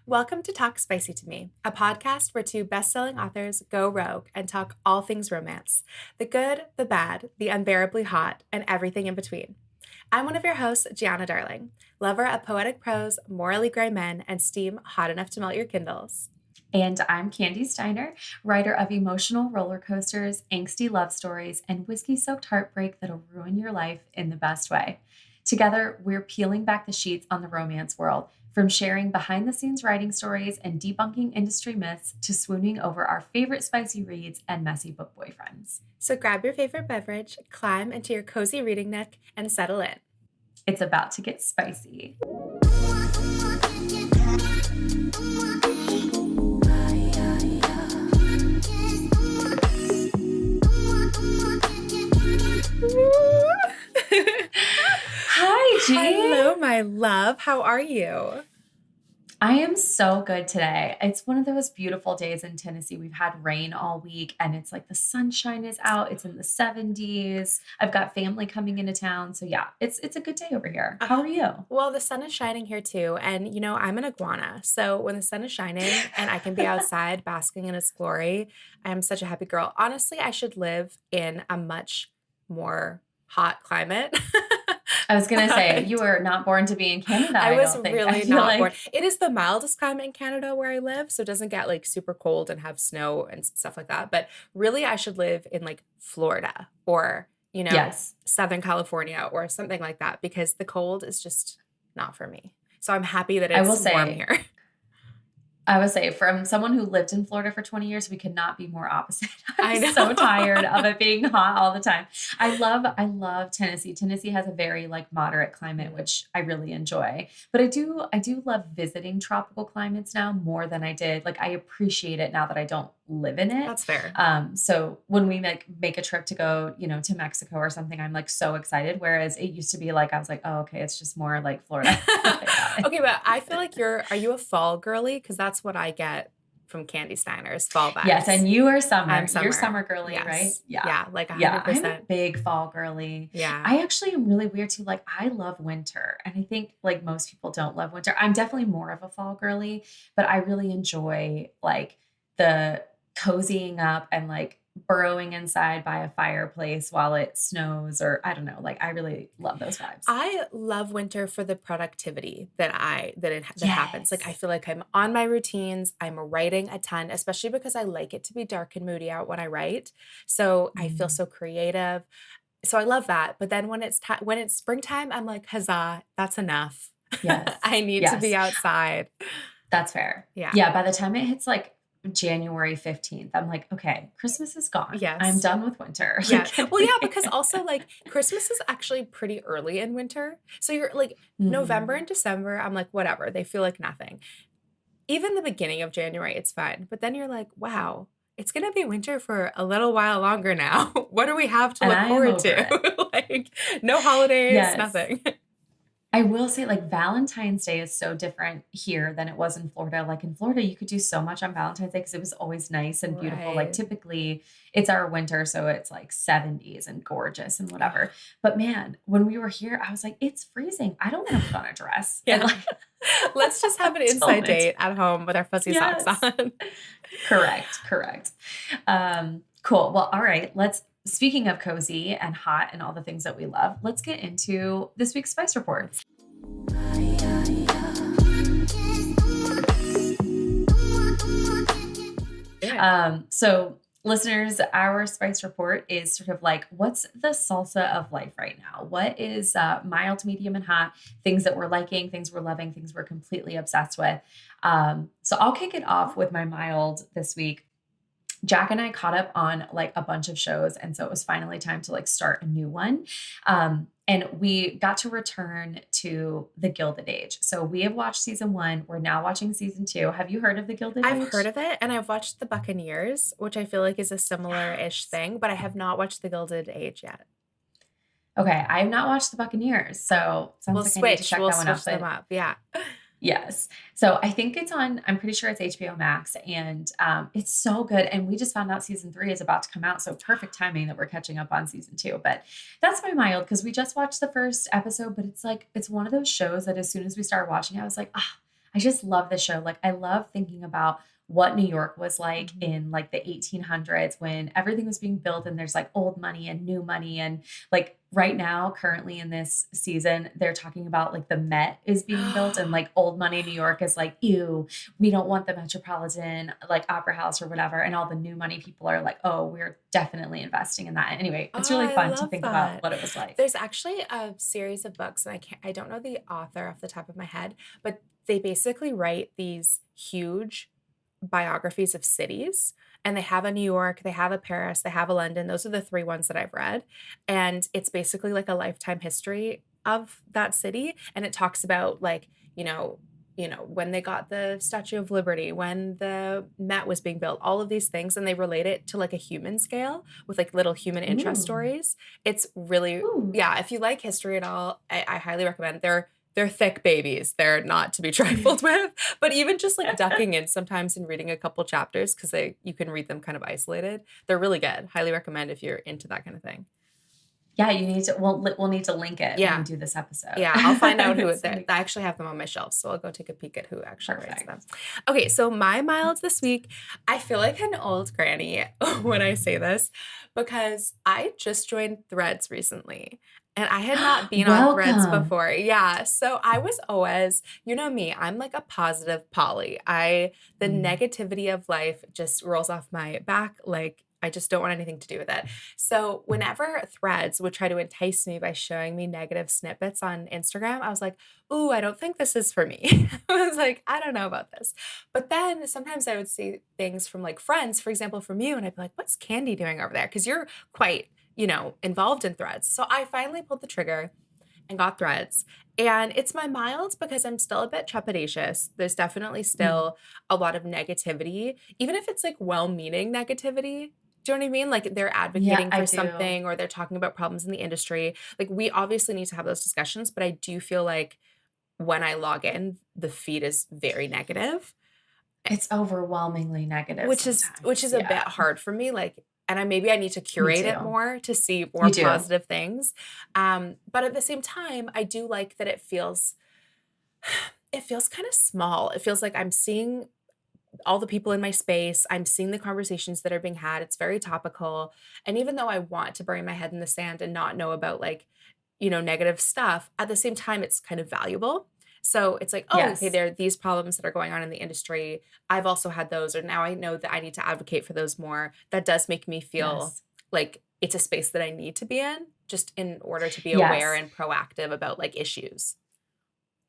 Welcome to Talk Spicy to Me, a podcast where two best-selling authors go rogue and talk all things romance, the good, the bad, the unbearably hot, and everything in between. I'm one of your hosts, Giana Darling, lover of poetic prose, morally gray men, and steam hot enough to melt your Kindles. And I'm Kandi Steiner, writer of emotional roller coasters, angsty love stories, and whiskey-soaked heartbreak that'll ruin your life in the best way. Together, we're peeling back the sheets on the romance world, from sharing behind-the-scenes writing stories and debunking industry myths to swooning over our favorite spicy reads and messy book boyfriends. So grab your favorite beverage, climb into your cozy reading nook, and settle in. It's about to get spicy. Hi, G. Hello, my love. How are you? I am so good today. It's one of those beautiful days in Tennessee. We've had rain all week and it's like the sunshine is out. It's in the 70s. I've got family coming into town. So yeah, it's a good day over here. How are you? Well, the sun is shining here too. And I'm an iguana. So when the sun is shining and I can be outside basking in its glory, I am such a happy girl. Honestly, I should live in a much more hot climate. I was going to say, you were not born to be in Canada. I was don't think. really I feel not like born. It is the mildest climate in Canada where I live, so it doesn't get like super cold and have snow and stuff like that. But really, I should live in like Florida or, Yes. Southern California or something like that because the cold is just not for me. So I'm happy that I will it's warm say, here. I would say from someone who lived in Florida for 20 years, we could not be more opposite. I know. I'm so tired of it being hot all the time. I love Tennessee. Tennessee has a very like moderate climate, which I really enjoy. But I do love visiting tropical climates now more than I did. Like I appreciate it now that I don't live in it. That's fair. So when we make a trip to go, to Mexico or something, I'm like so excited. Whereas it used to be like, I was like, oh, okay, it's just more like Florida. Okay, but I feel like are you a fall girly? Because that's what I get from Kandi Steiner's fall vibes. Yes, and you are summer. I'm summer. You're summer girly, Yes. right? Yeah, like 100%. Yeah, I'm a big fall girly. Yeah. I actually am really weird too. Like I love winter. And I think like most people don't love winter. I'm definitely more of a fall girly, but I really enjoy like the cozying up and like burrowing inside by a fireplace while it snows or I don't know. Like I really love those vibes. I love winter for the productivity that happens. Like I Yes. feel like I'm on my routines. I'm writing a ton, especially because I like it to be dark and moody out when I write. So I feel Mm. so creative. So I love that. But then when it's springtime, I'm like, huzzah, that's enough. Yes. I need to be Yes. outside. That's fair. Yeah. Yeah. By the time it hits like January 15th, I'm like, okay, Christmas is gone. Yes. I'm done with winter. Yeah. Well, yeah, because also like Christmas is actually pretty early in winter. So you're like November Mhm. and December, I'm like, whatever. They feel like nothing. Even the beginning of January, it's fine. But then you're like, wow, it's going to be winter for a little while longer now. What do we have to And look I am forward over to? it. Like, no holidays, Yes. nothing. I will say like Valentine's Day is so different here than it was in Florida. Like in Florida, you could do so much on Valentine's Day because it was always nice and beautiful. Like Right. typically it's our winter, so it's like 70s and gorgeous and whatever. But man, when we were here, I was like, it's freezing. I don't want to put on a dress. And Yeah. like Let's just have an so inside much. date at home with our fuzzy socks Yes. on. Correct. Cool. Well, all right. Speaking of cozy and hot and all the things that we love, let's get into this week's Spice Report. So listeners, our Spice Report is sort of like, what's the salsa of life right now? What is mild, medium, and hot? Things that we're liking, things we're loving, things we're completely obsessed with. So I'll kick it off with my mild this week. Jack and I caught up on like a bunch of shows. And so it was finally time to like start a new one. And we got to return to the Gilded Age. So we have watched season 1. We're now watching season 2. Have you heard of the Gilded Age? I've heard of it, and I've watched The Buccaneers, which I feel like is a similar-ish thing, but I have not watched The Gilded Age yet. Okay, I have not watched the Buccaneers, so sounds We'll like I need to switch. check We'll that one switch out. them up. Yeah. Yes. So I think it's on, I'm pretty sure it's HBO Max, and it's so good. And we just found out season 3 is about to come out. So perfect timing that we're catching up on season 2. But that's my mild because we just watched the first episode, but it's like, it's one of those shows that as soon as we started watching, I was like, I just love the show. Like, I love thinking about what New York was like Mhm. in like the 1800s when everything was being built and there's like old money and new money. And like right now, currently in this season, they're talking about like the Met is being built and like old money New York is like, ew, we don't want the Metropolitan like Opera House or whatever. And all the new money people are like, oh, we're definitely investing in that. Anyway, it's Oh, really I fun to love think about that. what it was like. There's actually a series of books, and I don't know the author off the top of my head, but they basically write these huge biographies of cities, and they have a New York, they have a Paris, they have a London. Those are the 3 ones that I've read, and it's basically like a lifetime history of that city, and it talks about, like, when they got the Statue of Liberty, when the Met was being built, all of these things, and they relate it to, like, a human scale with, like, little human interest Ooh, stories. It's really ooh. yeah, if you like history at all, I highly recommend. They're thick babies. They're not to be trifled with. But even just like ducking in sometimes and reading a couple chapters because they you can read them kind of isolated. They're really good. Highly recommend if you're into that kind of thing. Yeah, you need to, we'll need to link it when we Yeah. do this episode. Yeah, I'll find out who It's it gonna I be actually have them on my shelf, so I'll go take a peek at who actually writes them. perfect. Okay, so my milds this week, I feel like an old granny when I say this because I just joined Threads recently. And I had not been on Threads Welcome. before. Yeah. So I was always, you know me, I'm like a positive Polly. The Mm. negativity of life just rolls off my back. Like I just don't want anything to do with it. So whenever Threads would try to entice me by showing me negative snippets on Instagram, I was like, ooh, I don't think this is for me. I was like, I don't know about this. But then sometimes I would see things from like friends, for example, from you, and I'd be like, what's Kandi doing over there? Because you're quite, involved in Threads. So I finally pulled the trigger and got Threads. And it's my milds because I'm still a bit trepidatious. There's definitely Mm. still a lot of negativity, even if it's like well meaning negativity. Do you know what I mean? Like they're Yeah, advocating I for do. something or they're talking about problems in the industry. Like we obviously need to have those discussions, but I do feel like when I log in, the feed is very negative, It's overwhelmingly negative which is sometimes. a bit Yeah, hard for me. Like, and maybe I need to me curate it too. more to see more You do. positive things. But at the same time, I do like that it feels kind of small. It feels like I'm seeing all the people in my space. I'm seeing the conversations that are being had. It's very topical. And even though I want to bury my head in the sand and not know about like, negative stuff, at the same time, it's kind of valuable. So it's like, oh, okay, Yes. there are these problems that are going on in the industry. I've also had those, or now I know that I need to advocate for those more. That does make me feel Yes. like it's a space that I need to be in just in order to be aware Yes. and proactive about like issues.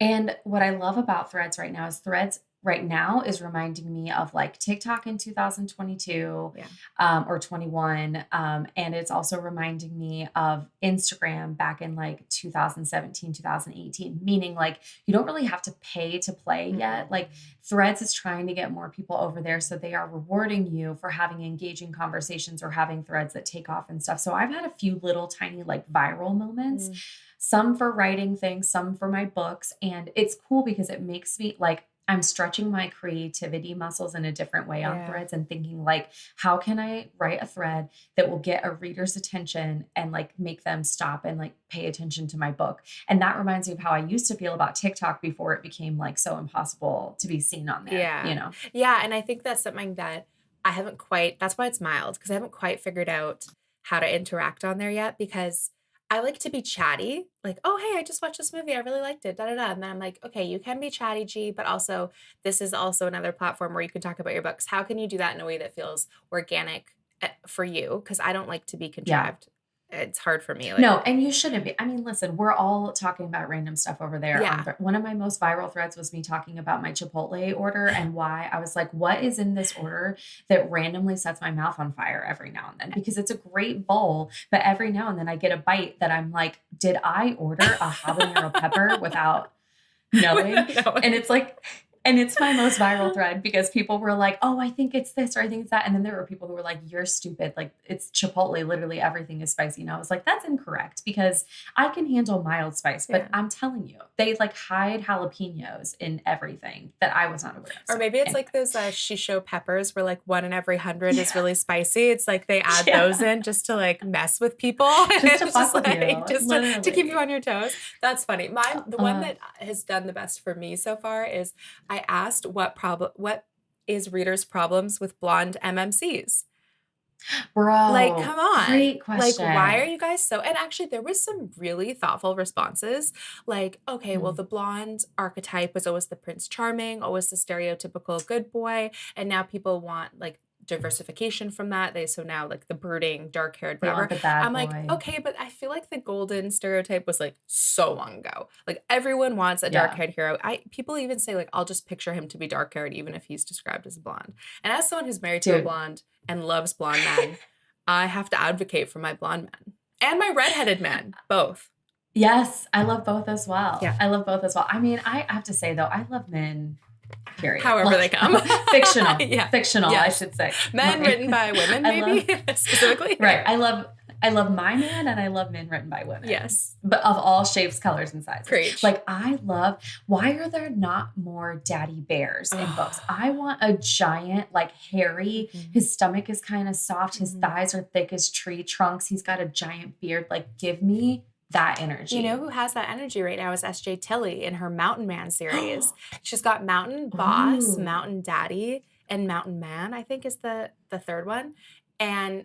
And what I love about Threads right now is Threads right now is reminding me of like TikTok in 2022 Yeah. or 21. And it's also reminding me of Instagram back in like 2017, 2018, meaning like you don't really have to pay to play yet. Mm-mm. Like Threads is trying to get more people over there. So they are rewarding you for having engaging conversations or having threads that take off and stuff. So I've had a few little tiny like viral moments, Mm. some for writing things, some for my books. And it's cool because it makes me like, I'm stretching my creativity muscles in a different way on Yeah. threads and thinking like, how can I write a thread that will get a reader's attention and like make them stop and like pay attention to my book? And that reminds me of how I used to feel about TikTok before it became like so impossible to be seen on there, you Yeah. know? Yeah, and I think that's something that I haven't quite that's why it's mild because I haven't quite figured out how to interact on there yet because I like to be chatty, like, "Oh, hey, I just watched this movie. I really liked it. Da da da." And then I'm like, "Okay, you can be chatty, G, but also this is also another platform where you can talk about your books. How can you do that in a way that feels organic for you? Because I don't like to be Yeah. contrived. It's hard for me. Like, No, and you shouldn't be. I mean, listen, we're all talking about random stuff over there on yeah, one of my most viral threads was me talking about my Chipotle order and why I was like, what is in this order that randomly sets my mouth on fire every now and then? Because it's a great bowl, but every now and then I get a bite that I'm like, did I order a habanero pepper without knowing? without knowing. And it's like, and it's my most viral thread because people were like, oh, I think it's this or I think it's that. And then there were people who were like, you're stupid. Like it's Chipotle. Literally everything is spicy. And I was like, that's incorrect because I can handle mild spice. But Yeah. I'm telling you, they like hide jalapenos in everything that I was not aware of. Or So maybe it's anyway, like those shisho peppers where like 1 in every 100 is really spicy. It's like they add yeah, those in just to like mess with people. just to It's just fuck with like you, just to keep you literally. on your toes. That's funny. The one Uh, that has done the best for me so far is I I asked what is readers' problems with blonde MMCs? Like, Bro, come on. great Like, why are question. you guys so, and actually there was some really thoughtful responses. Like, okay, well, Mm. the blonde archetype was always the Prince Charming, always the stereotypical good boy, and now people want like diversification from that. So now like the brooding, dark-haired, They want whatever. the bad I'm like, boy. okay, but I feel like the golden stereotype was like so long ago. Like everyone wants a Yeah, dark-haired hero. People even say like I'll just picture him to be dark-haired even if he's described as a blonde. And as someone who's married to a dude. blonde and loves blonde men, I have to advocate for my blonde men and my redheaded men, both. Yes, I love both as well. Yeah. I love both as well. I mean, I have to say though, I love men, period. However they come. Fictional. Yeah. Fictional, I Yes. should say. Men written by women, I love maybe specifically. right. I love my man and I love men written by women. Yes. But of all shapes, colors, and sizes. Preach. Like I love, why are there not more daddy bears in books? I want a giant, like hairy, his stomach is kind of soft, his thighs are thick as tree trunks, he's got a giant beard. Like give me that energy. You know who has that energy right now is S.J. Tilly in her Mountain Man series. She's got Mountain Boss, Ooh. Mountain Daddy, and Mountain Man, I think is the third one. And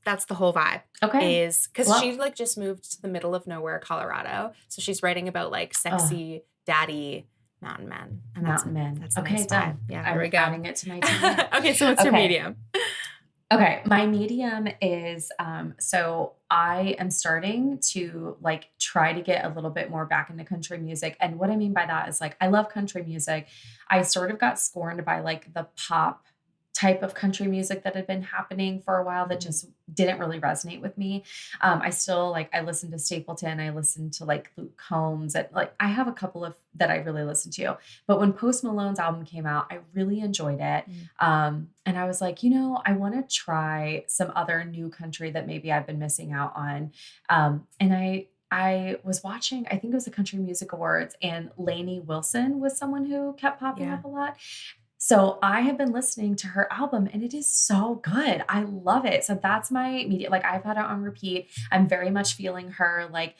that's the whole vibe. Okay. Is because she like just moved to the middle of nowhere, Colorado. So she's writing about like sexy daddy mountain men. And Mountain men. That's a okay, nice done. vibe. Yeah, I'm there we go. adding it to my team. Okay, so what's your medium? Okay, my medium is so I am starting to like try to get a little bit more back into country music. And what I mean by that is like I love country music. I sort of got scorned by like the pop type of country music that had been happening for a while that just didn't really resonate with me. I still like, I listen to Stapleton, I listen to like Luke Combs, and like I have a couple of that I really listen to. But when Post Malone's album came out, I really enjoyed it. And I was like, you know, I want to try some other new country that maybe I've been missing out on. And I was watching, I think it was the Country Music Awards, and Laney Wilson was someone who kept popping up a lot. So I have been listening to her album and it is so good. I love it. So that's my media. Like I've had it on repeat. I'm very much feeling her like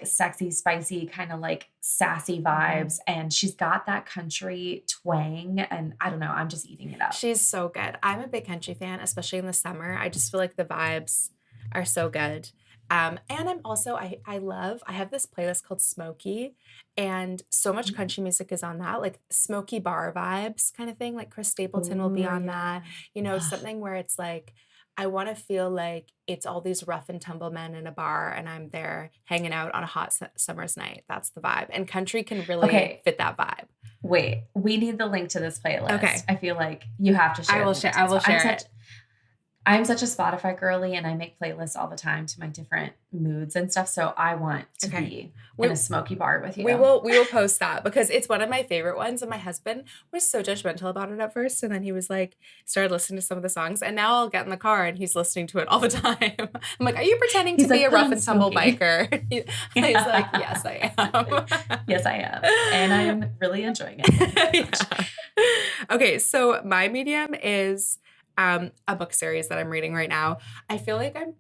sexy, spicy, kind of like sassy vibes. And she's got that country twang. And I don't know, I'm just eating it up. She's so good. I'm a big country fan, especially in the summer. I just feel like the vibes are so good. And I'm also, I have this playlist called Smokey, and so much country music is on that, like smoky bar vibes kind of thing. Like Chris Stapleton will be on that, you know, something where it's like, I want to feel like it's all these rough and tumble men in a bar and I'm there hanging out on a hot summer's night. That's the vibe. And country can really fit that vibe. Wait, we need the link to this playlist. Okay. I feel like you have to share I will share it. I'm such a Spotify girly and I make playlists all the time to my different moods and stuff. So I want to be in a smoky bar with you. We will post that because it's one of my favorite ones. And my husband was so judgmental about it at first. And then he was like, started listening to some of the songs. And now I'll get in the car and he's listening to it all the time. I'm like, are you pretending to be a rough and tumble biker? He's like, yes, I am. Yes, I am. And I'm really enjoying it. Okay. So my medium is a book series that I'm reading right now. I feel like I've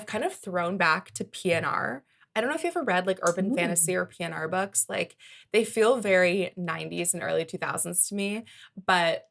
kind of thrown back to PNR. I don't know if you ever read like urban fantasy or PNR books. Like they feel very 90s and early 2000s to me, but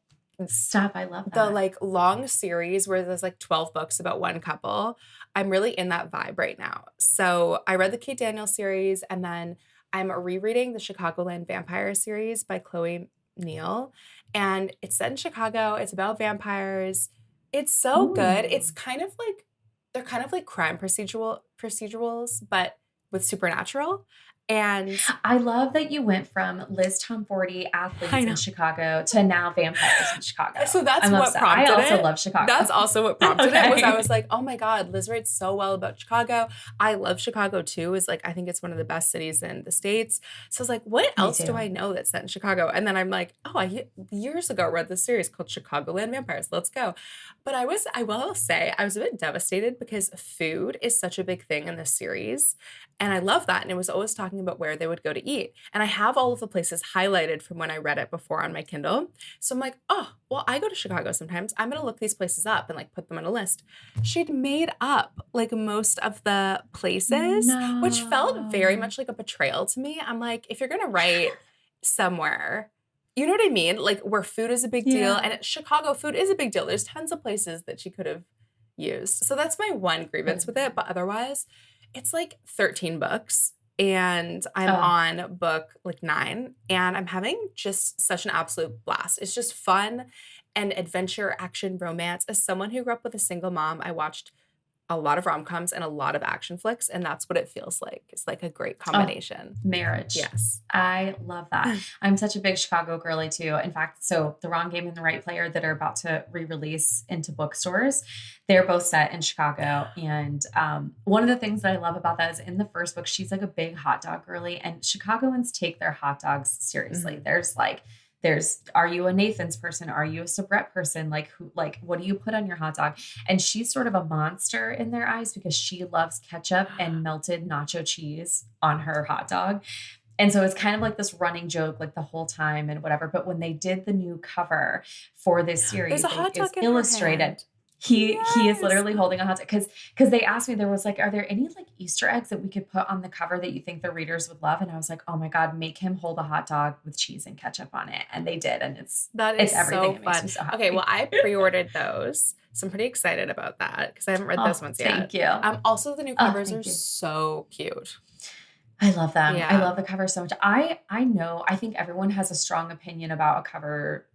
stop. I love that. The like long series where there's like 12 books about one couple. I'm really in that vibe right now. So I read the Kate Daniels series, and then I'm rereading the Chicagoland Vampire series by Chloe Neal. And it's set in Chicago. It's about vampires. It's so good. It's kind of like, they're kind of like crime procedurals, but with supernatural. And I love that you went from Liz Tomforty athletes in Chicago to now vampires in Chicago. So that's what prompted it. I also love Chicago. That's also what prompted it. Was I was like, oh my God, Liz writes so well about Chicago. I love Chicago too. Is like, I think it's one of the best cities in the States. So I was like, what else do I know that's set in Chicago? And then I'm like, oh, I years ago read this series called Chicagoland Vampires. Let's go. But I will say I was a bit devastated because food is such a big thing in this series. And I love that. And it was always talking about where they would go to eat. And I have all of the places highlighted from when I read it before on my Kindle. So I'm like, oh, well, I go to Chicago sometimes. I'm going to look these places up and like put them on a list. She'd made up like most of the places, which felt very much like a betrayal to me. I'm like, if you're going to write somewhere. You know what I mean? Like where food is a big deal, and Chicago food is a big deal. There's tons of places that she could have used. So that's my one grievance with it. But otherwise, it's like 13 books. And I'm Oh, on book like 9, and I'm having just such an absolute blast. It's just fun and adventure, action, romance. As someone who grew up with a single mom, I watched a lot of rom-coms and a lot of action flicks, and that's what it feels like. It's like a great oh, combination. marriage. Yes. I love that. I'm such a big Chicago girly too. In fact, so The Wrong Game and the Right Player that are about to re-release into bookstores, they're both set in Chicago. And one of the things that I love about that is in the first book, she's like a big hot dog girly, and Chicagoans take their hot dogs seriously. Mhm. There's are you a Nathan's person? Are you a Sabrette person? Like who, like what do you put on your hot dog? And she's sort of a monster in their eyes because she loves ketchup and melted nacho cheese on her hot dog. And so it's kind of like this running joke like the whole time and whatever. But when they did the new cover for this There's series, a hot it's dog in her illustrated. hand. He is Yes. literally holding a hot dog because they asked me, there was like, are there any like Easter eggs that we could put on the cover that you think the readers would love? And I was like, oh my God, make him hold a hot dog with cheese and ketchup on it. And they did, and That it's is everything. so It makes fun. me so Okay, well, happy. I pre-ordered those, so I'm pretty excited about that because I haven't read those Oh, ones thank yet. you. Also, the new Oh, covers are thank you. so cute. I love them. I Yeah. love the cover so much. I know, I think everyone has a strong opinion about a cover,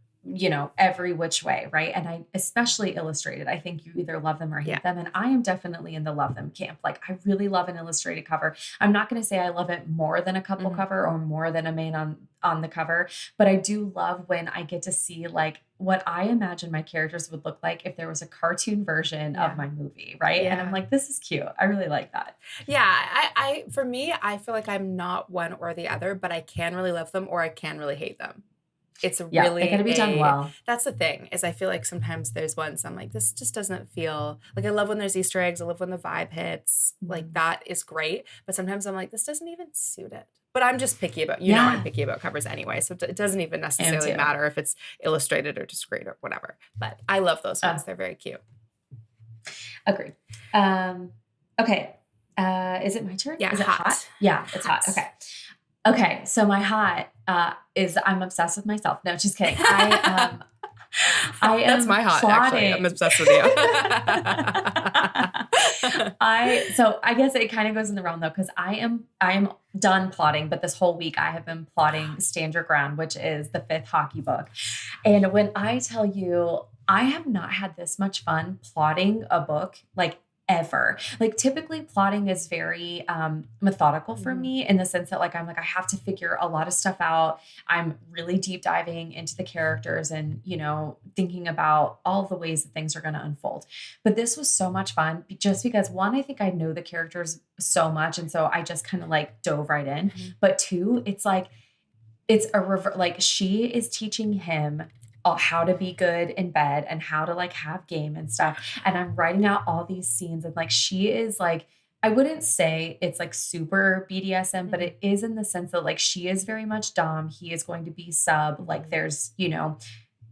every which way, right? And I especially illustrated. I think you either love them or Yeah. hate them. And I am definitely in the love them camp. Like I really love an illustrated cover. I'm not going to say I love it more than a couple Mhm. cover or more than a main on the cover, but I do love when I get to see like what I imagine my characters would look like if there was a cartoon version Yeah. of my movie, right? And I'm Yeah. like, this is cute. I really like that. Yeah, I for me, I feel like I'm not one or the other, but I can really love them or I can really hate them. It's Yeah, it got really to be done a well. that's the thing, is I feel like sometimes there's ones I'm like, this just doesn't feel like I love when there's Easter eggs. I love when the vibe hits. Like Mhm. that is great. But sometimes I'm like, this doesn't even suit it. But I'm just picky about, I'm Yeah, picky about covers anyway. So it doesn't even I am necessarily too. matter if it's illustrated or just great or whatever. But I love those Oh, ones. They're very cute. agreed. Um, okay. Is it my turn? Yeah, Is it hot? hot. Yeah, it's hot. Hot. Okay. Okay. So my hot is I'm obsessed with myself. No, just kidding. I That's am my hot, actually. I'm plotting. obsessed with you. I guess it kind of goes in the realm though, because I am done plotting, but this whole week I have been plotting Stand Your Ground, which is the 5th hockey book. And when I tell you, I have not had this much fun plotting a book like ever. Like typically plotting is very methodical for Mhm. me in the sense that like I'm like I have to figure a lot of stuff out. I'm really deep diving into the characters and, thinking about all the ways that things are going to unfold. But this was so much fun just because one, I think I know the characters so much. And so I just kind of like dove right in. Mhm. But two, it's like, it's a like she is teaching him how to be good in bed and how to like have game and stuff. And I'm writing out all these scenes and like she is like, I wouldn't say it's like super BDSM, but Mhm. it is in the sense that like she is very much dom. He is going to be sub. Like Mhm. there's,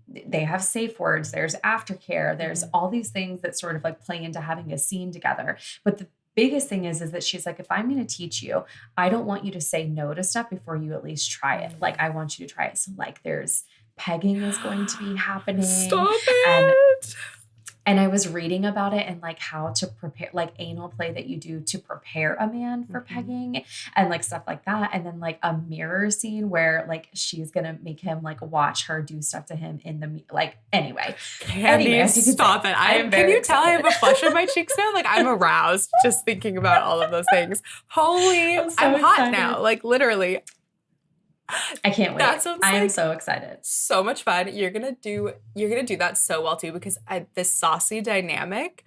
they have safe words, there's aftercare, there's Mhm. all these things that sort of like play into having a scene together. But the biggest thing is that she's like, if I'm going to teach you, I don't want you to say no to stuff before you at least try it. Like I want you to try it. So like there's pegging is going to be happening, Stop and it. I was reading about it and like how to prepare like anal play that you do to prepare a man for Mhm. pegging and like stuff like that. And then like a mirror scene where like she's gonna make him like watch her do stuff to him in the like anyway. Anyway, Kandi, as you can say, stop it. I am Can very you tell I have excited. a flush in my cheeks now? Like I'm aroused just thinking about all of those things. Holy, I'm so I'm hot now. excited. Like literally. I can't wait. That sounds I am like so excited. so much fun. You're gonna do that so well too, because this saucy dynamic,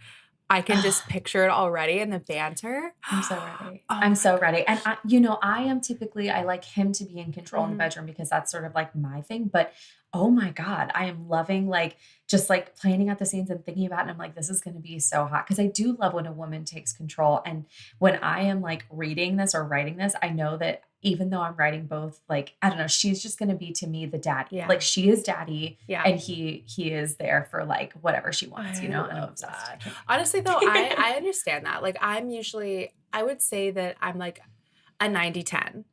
I can just picture it already in the banter. I'm so ready. Oh I'm my so ready. And gosh. I am typically, I like him to be in control in the Mhm. bedroom because that's sort of like my thing. But oh my God, I am loving like just like planning out the scenes and thinking about it. And I'm like, this is going to be so hot. Cause I do love when a woman takes control. And when I am like reading this or writing this, I know that even though I'm writing both, like, I don't know, she's just going to be to me the daddy. Yeah. Like she is daddy Yeah. and he is there for like whatever she wants, I and I'm love obsessed. I that. can't Honestly, though, I wait. I understand that. Like, I would say that I'm like a 90-10.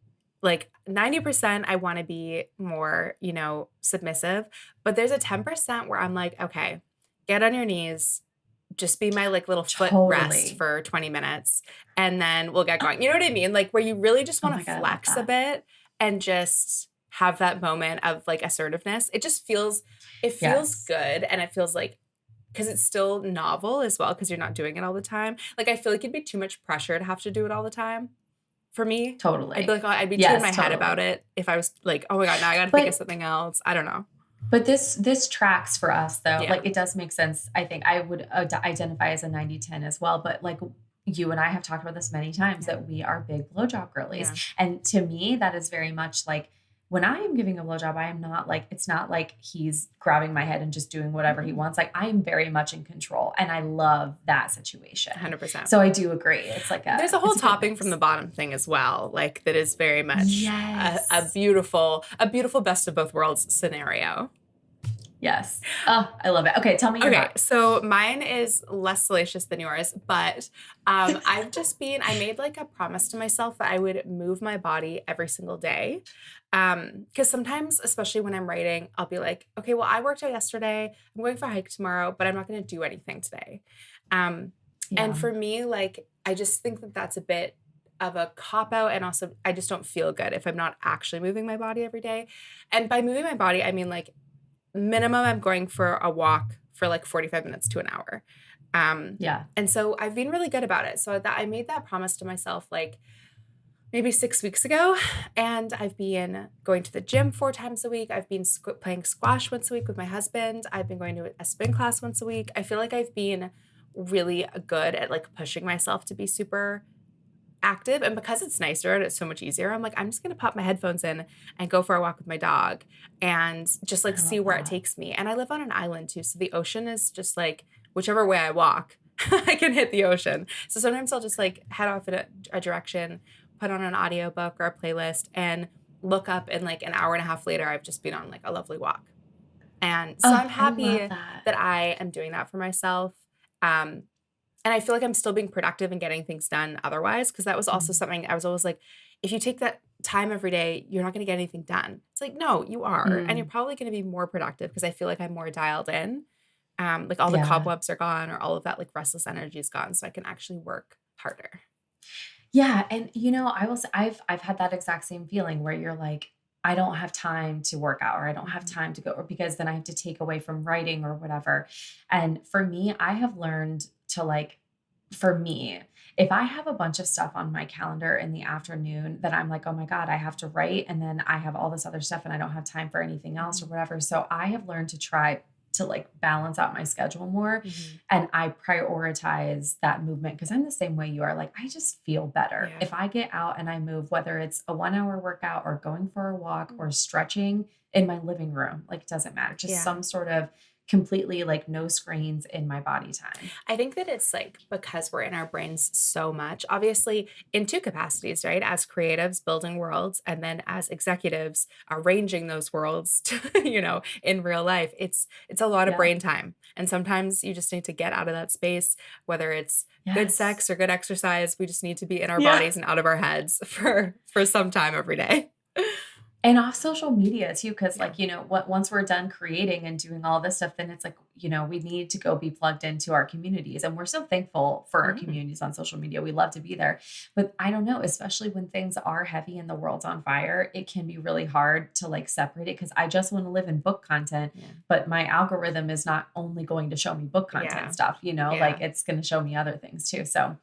like 90% I want to be more, submissive, but there's a 10% where I'm like, okay, get on your knees, just be my like little foot rest Totally. for 20 minutes and then we'll get going. You know what I mean? Like where you really just Oh want my to God, I love flex a that. bit and just have that moment of like assertiveness. It feels Yes, good. And it feels like, because it's still novel as well, because you're not doing it all the time. Like I feel like it'd be too much pressure to have to do it all the time for me. I'd be totally. like, oh, I'd be too in my Yes, head about totally. it if I was like, oh my God, now I got to think of But something else. I don't know. this tracks for us though. Yeah. Like it does make sense. I think I would identify as a 90-10 as well. But like you and I have talked about this many times Yeah. that we are big blowjob girlies. Yeah. And to me, that is very much like when I am giving a blowjob, I am not like, it's not like he's grabbing my head and just doing whatever he wants. Like I am very much in control and I love that situation. 100%. So I do agree. It's like There's a whole it's a good topping from the mix. bottom thing as well. Like that is very much a Yes. beautiful best of both worlds scenario. Yes. Oh, I love it. Okay. Tell me your Okay, hot. so mine is less salacious than yours, but I made like a promise to myself that I would move my body every single day. Because sometimes, especially when I'm writing, I'll be like, okay, well, I worked out yesterday. I'm going for a hike tomorrow, but I'm not going to do anything today. Um, and Yeah. for me, like, I just think that that's a bit of a cop out. And also, I just don't feel good if I'm not actually moving my body every day. And by moving my body, I mean like, minimum I'm going for a walk for like 45 minutes to an hour. Yeah. And so I've been really good about it. So that I made that promise to myself like maybe 6 weeks ago. And I've been going to the gym 4 times a week. I've been playing squash once a week with my husband. I've been going to a spin class once a week. I feel like I've been really good at like pushing myself to be super active. And because it's nicer and it's so much easier, I'm like, I'm just going to pop my headphones in and go for a walk with my dog and just like I see love where it that. takes me. And I live on an island too. So the ocean is just like, whichever way I walk, I can hit the ocean. So sometimes I'll just like head off in a direction, put on an audiobook or a playlist and look up and like an hour and a half later, I've just been on like a lovely walk. And so I'm Oh, I love happy that. that I am doing that for myself. Um, and I feel like I'm still being productive and getting things done otherwise, because that was also Mm. something I was always like, if you take that time every day, you're not going to get anything done. It's like, no, you are. And you're Mm. probably going to be more productive because I feel like I'm more dialed in. Like all the Yeah. cobwebs are gone or all of that like restless energy is gone. So I can actually work harder. Yeah, and I will say I've had that exact same feeling where you're like, I don't have time to work out or I don't have Mhm. time to go or because then I have to take away from writing or whatever. And for me, I have learned to like for me, if I have a bunch of stuff on my calendar in the afternoon that I'm like, oh my God, I have to write, and then I have all this other stuff and I don't have time for anything else or Mhm. whatever. So I have learned to try to like balance out my schedule more Mhm. and I prioritize that movement because I'm the same way you are. Like, I just feel better Yeah. if I get out and I move, whether it's a 1 hour workout or going for a walk Mm. or stretching in my living room. Like, it doesn't matter. Just Yeah. some sort of completely like no screens in my body time. I think that it's like because we're in our brains so much, obviously in two capacities, right? As creatives building worlds and then as executives arranging those worlds to, in real life. It's a lot of Yeah. brain time. And sometimes you just need to get out of that space, whether it's good Yes. sex or good exercise. We just need to be in our Yeah. bodies and out of our heads for some time every day. And off social media too, because Yeah. like, what once we're done creating and doing all this stuff, then it's like, we need to go be plugged into our communities. And we're so thankful for our Mhm. communities on social media. We love to be there. But I don't know, especially when things are heavy and the world's on fire, it can be really hard to like separate it because I just want to live in book content, Yeah. but my algorithm is not only going to show me book Yeah. content stuff, like Yeah. it's going to show me other things too. So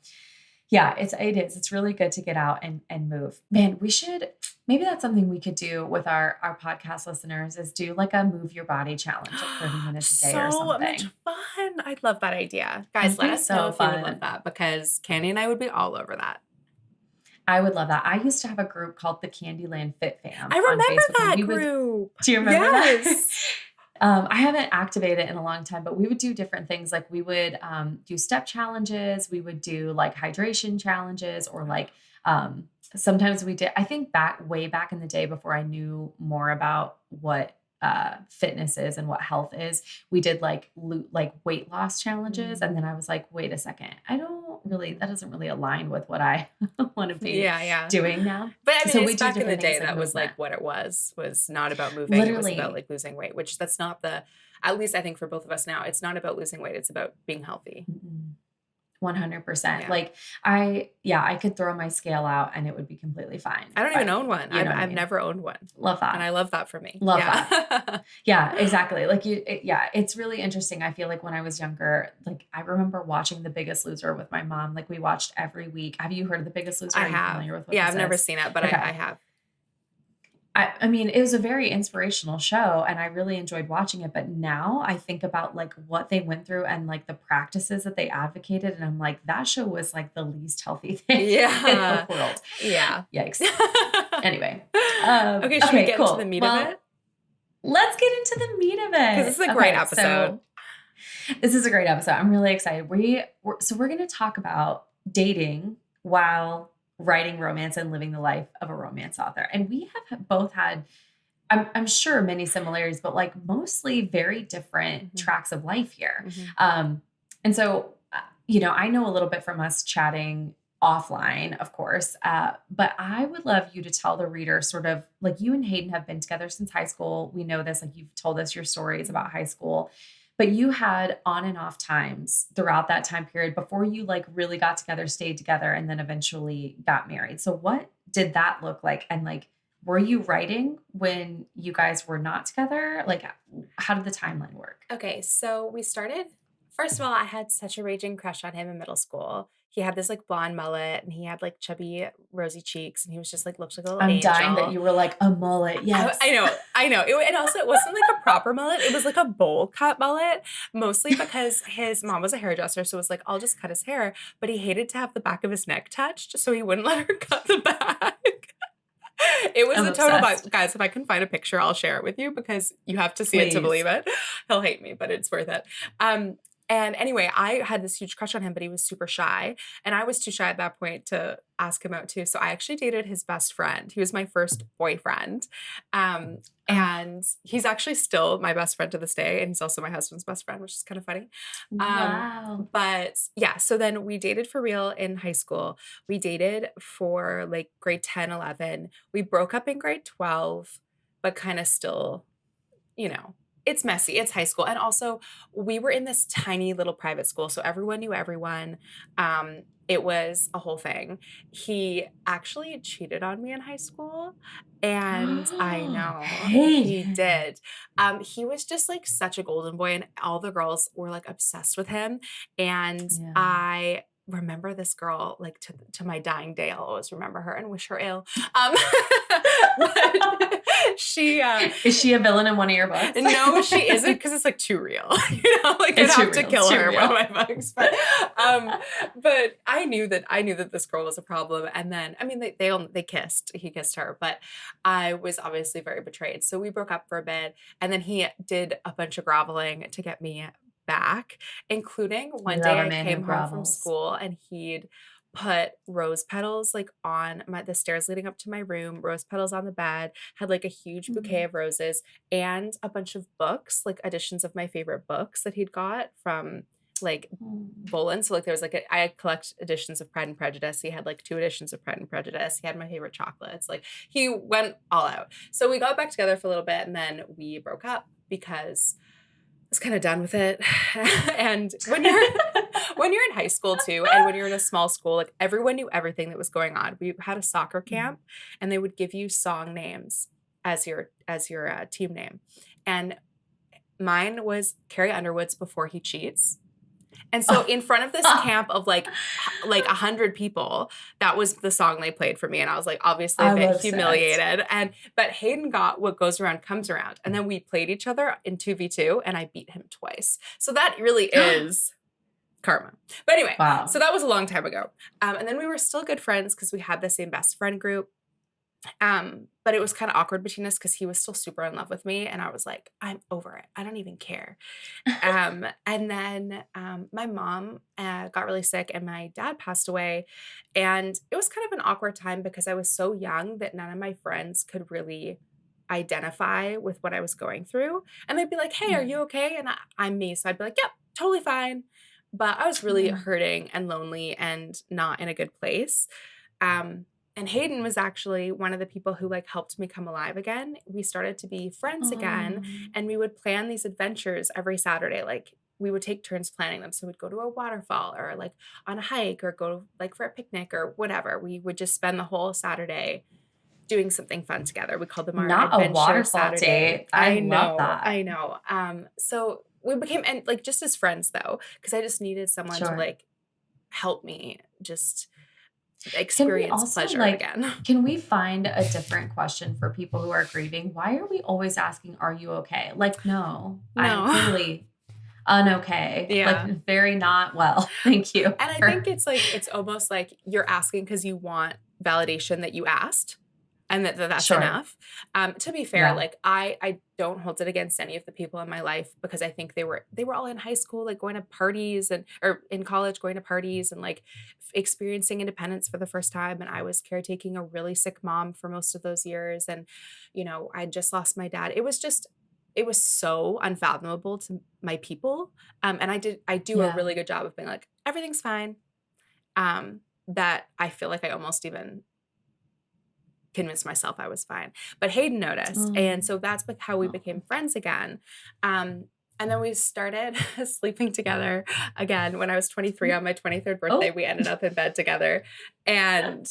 yeah, it is. It's really good to get out and move. Man, we should maybe that's something we could do with our podcast listeners is do like a move your body challenge, like 30 minutes a day or So much something. fun. I'd love that idea. Guys, That'd let be us know so if you would love fun. that because Candy and I would be all over that. I would love that. I used to have a group called the Candyland Fit Fam I on remember Facebook, and that we would group. do you remember that? Yes. I haven't activated it in a long time, but we would do different things. Like we would do step challenges. We would do like hydration challenges or like sometimes we did, I think way back in the day before I knew more about what fitness is and what health is, we did like weight loss challenges. And then I was like, wait a second, that doesn't really align with what I want to be doing now. But I mean, So it's we do back in the different day things that was movement. like what it was not about moving. It was about Literally. like losing weight, which that's not at least I think for both of us now, it's not about losing weight. It's about being healthy. 100%. Yeah. Like I could throw my scale out and it would be completely fine. I don't even own one. You know what I I've mean? never owned one. Love that. And I love that for me. Love that. Yeah, exactly. Like it's really interesting. I feel like when I was younger, like I remember watching The Biggest Loser with my mom. Like we watched every week. Have you heard of The Biggest Loser? I Are you have. familiar with what Yeah, this I've never is? seen it, but Okay. I have. I mean, it was a very inspirational show and I really enjoyed watching it. But now I think about like what they went through and like the practices that they advocated. And I'm like, that show was like the least healthy thing in the world. Yeah. Yikes. Anyway. Okay, should we get cool. into the meat of it? Let's get into the meat of it. Because this is a great episode. So this is a great episode. I'm really excited. We're going to talk about dating while writing romance and living the life of a romance author. And we have both had, I'm sure, many similarities, but like mostly very different tracks of life here. And so, I know a little bit from us chatting offline, of course, but I would love you to tell the reader sort of like you and Hayden have been together since high school. We know this, like you've told us your stories about high school. But you had on and off times throughout that time period before you like really got together, stayed together, and then eventually got married. So what did that look like? And like, were you writing when you guys were not together? Like, how did the timeline work? Okay, so we started, first of all, I had such a raging crush on him in middle school. He had this like blonde mullet and he had like chubby, rosy cheeks and he was just like, looked like a little angel. I'm dying that you were like a mullet. Yes. I know. And also it wasn't like a proper mullet. It was like a bowl cut mullet, mostly because his mom was a hairdresser. So it was like, I'll just cut his hair. But he hated to have the back of his neck touched. So he wouldn't let her cut the back. It was a total vibe. Guys, if I can find a picture, I'll share it with you because you have to see it to believe it. He'll hate me, but it's worth it. And anyway, I had this huge crush on him, but he was super shy. And I was too shy at that point to ask him out too. So I actually dated his best friend. He was my first boyfriend. And he's actually still my best friend to this day. And he's also my husband's best friend, which is kind of funny. Wow. But yeah, so then we dated for real in high school. We dated for like grade 10, 11. We broke up in grade 12, but kind of still, it's messy. It's high school. And also we were in this tiny little private school. So everyone knew everyone. It was a whole thing. He actually cheated on me in high school. And I know he did. He was just like such a golden boy and all the girls were like obsessed with him. And I remember this girl like to my dying day. I'll always remember her and wish her ill. She is she a villain in one of your books? No, she isn't because it's like too real. Like I'd have to kill her in one of my books. But I knew that this girl was a problem. And then I mean they kissed. He kissed her, but I was obviously very betrayed. So we broke up for a bit, and then he did a bunch of groveling to get me back, including one day I came home from school and he'd put rose petals like on the stairs leading up to my room, rose petals on the bed, had like a huge bouquet of roses and a bunch of books, like editions of my favorite books that he'd got from like Bolin. So like there was like I collect editions of Pride and Prejudice. He had like 2 editions of Pride and Prejudice. He had my favorite chocolates. Like he went all out. So we got back together for a little bit and then we broke up because I was kind of done with it. And when you're in high school too, and when you're in a small school, like everyone knew everything that was going on. We had a soccer camp, and they would give you song names as your team name, and mine was Carrie Underwood's "Before He Cheats." And so in front of this camp of like 100 people, that was the song they played for me. And I was like, obviously a bit humiliated. But Hayden got What Goes Around Comes Around. And then we played each other in 2v2 and I beat him twice. So that really is karma. But anyway, so that was a long time ago. And then we were still good friends because we had the same best friend group. But it was kind of awkward between us because he was still super in love with me. And I was like, I'm over it. I don't even care. And then my mom got really sick and my dad passed away. And it was kind of an awkward time because I was so young that none of my friends could really identify with what I was going through. And they'd be like, "Hey, are you Right. okay?" And I'm me. So I'd be like, "Yep, totally fine." But I was really Yeah. hurting and lonely and not in a good place. Um, and Hayden was actually one of the people who like helped me come alive again. We started to be friends again, Um, and we would plan these adventures every Saturday. Like we would take turns planning them. So we'd go to a waterfall or like on a hike or go like for a picnic or whatever. We would just spend the whole Saturday doing something fun together. We called them our not a adventure waterfall Saturday. date. I love that. I know. So we became and like just as friends though, because I just needed someone to Sure. like help me just Can we experience also pleasure like again. can we find a different question for people who are grieving? Why are we always asking, "Are you okay?" Like, no, I'm No. clearly unokay. Like, Yeah. very not well. Thank you. And I think it's like it's almost like you're asking because you want validation that you asked and that's Sure. enough. To be fair, Yeah. like I don't hold it against any of the people in my life because I think they were all in high school, like going to parties and or in college going to parties and like experiencing independence for the first time. And I was caretaking a really sick mom for most of those years. And, I just lost my dad. It was so unfathomable to my people. And I do a Yeah. really good job of being like, everything's fine. That I feel like I almost even convinced myself I was fine. But Hayden noticed, and Um, so that's like how we became oh. friends again. Um, and then we started sleeping together again when I was 23 on my 23rd birthday. Oh. We ended up in bed together, and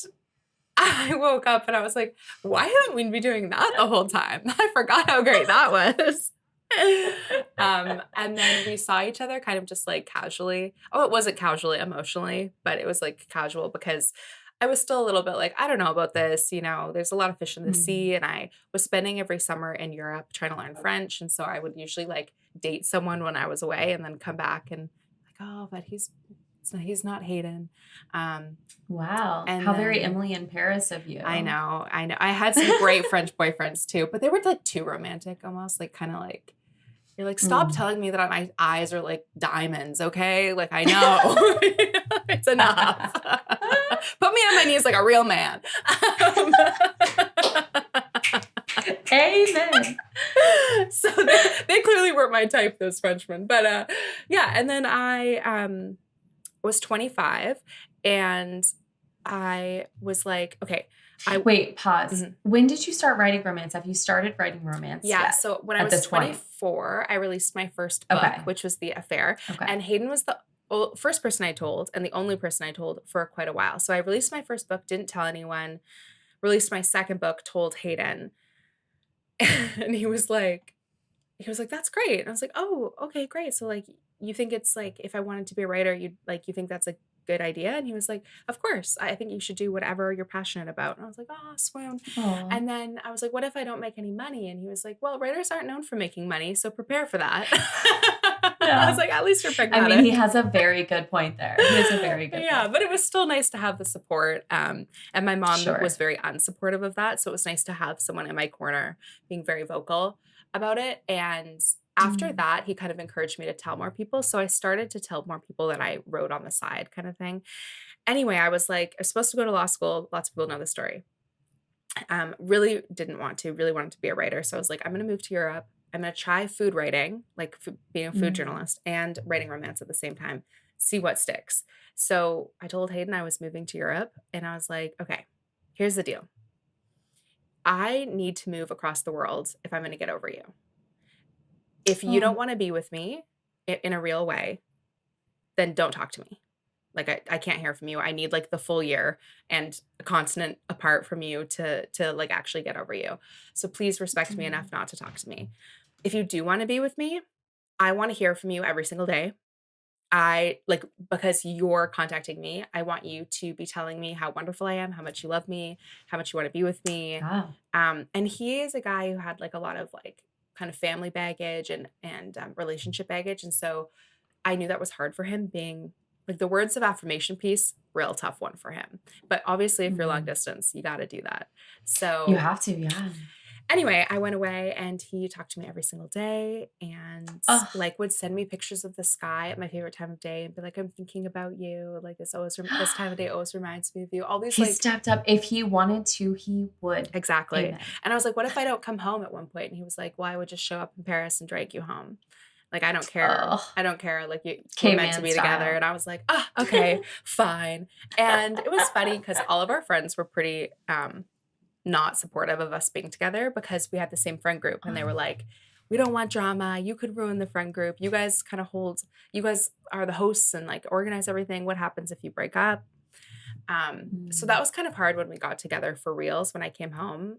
I woke up and I was like, "Why haven't we been doing that the whole time? I forgot how great that was." And then we saw each other kind of just like casually. Oh, it wasn't casually emotionally, but it was like casual because I was still a little bit like, I don't know about this. There's a lot of fish in the Mm. sea. And I was spending every summer in Europe trying to learn French. And so I would usually like date someone when I was away and then come back and like, oh, but he's not Hayden. Um, Wow. and How very then Emily in Paris of you. I know. I had some great French boyfriends too, but they were like too romantic almost, like kind of like you're like, "Stop Mm. telling me that my eyes are like diamonds, okay? Like, I know. It's enough. Put me on my knees like a real man." Um, Amen. so they clearly weren't my type, those Frenchmen. But yeah, and then I was 25 and I was like, okay, I Wait, pause. mhm. When did you start writing romance? Have you started writing romance Yeah, yet so when I at was this point? 24, I released my first book, Okay. which was The Affair, Okay. and Hayden was the first person I told and the only person I told for quite a while. So I released my first book, didn't tell anyone, released my second book, told Hayden, and he was like, "That's great." And I was like, "Oh, okay, great. So like you think it's like if I wanted to be a writer, you think that's a good idea?" And he was like, "Of course. I think you should do whatever you're passionate about." And I was like, "Oh, swoon." Oh. And then I was like, "What if I don't make any money?" And he was like, "Well, writers aren't known for making money, so prepare for that." I was Yeah. like, "At least you're I mean, he pragmatic." has a very good point there. He has a very good Yeah, point. but it was still nice to have the support. And my mom was Sure. very unsupportive of that. So it was nice to have someone in my corner being very vocal about it. And after Mm. that, he kind of encouraged me to tell more people. So I started to tell more people that I wrote on the side, kind of thing. Anyway, I was like, I was supposed to go to law school. Lots of people know the story. Really didn't want to, really wanted to be a writer. So I was like, I'm going to move to Europe. I'm going to try food writing, like being a food Mm. journalist and writing romance at the same time, see what sticks. So I told Hayden I was moving to Europe and I was like, okay, here's the deal. I need to move across the world if I'm going to get over you. If you don't Oh. want to be with me in a real way, then don't talk to me. Like I can't hear from you. I need like the full year and a continent apart from you to like actually get over you. So please respect me Mm. enough not to talk to me. If you do want to be with me, I want to hear from you every single day. I like because you're contacting me, I want you to be telling me how wonderful I am, how much you love me, how much you want to be with me. Yeah. And he is a guy who had like a lot of like kind of family baggage and relationship baggage, and so I knew that was hard for him being like the words of affirmation piece, real tough one for him. But obviously, if you're long Mhm. distance, you got to do that. You So have to, yeah. Anyway, I went away and he talked to me every single day and Oh, like would send me pictures of the sky at my favorite time of day and be like, I'm thinking about you. Like this time of day always reminds me of you. All these he like, stepped up. If he wanted to, he would. exactly. Amen. And I was like, what if I don't come home at one point? And he was like, well, I would just show up in Paris and drag you home. Like, I don't care. Oh, I don't care. Like, we're meant to caveman be together. style. And I was like, okay, fine. And it was funny because all of our friends were pretty not supportive of us being together because we had the same friend group. And they were like, we don't want drama. You could ruin the friend group. You guys you guys are the hosts and like organize everything. What happens if you break up? So that Mm. was kind of hard when we got together for reals when I came home.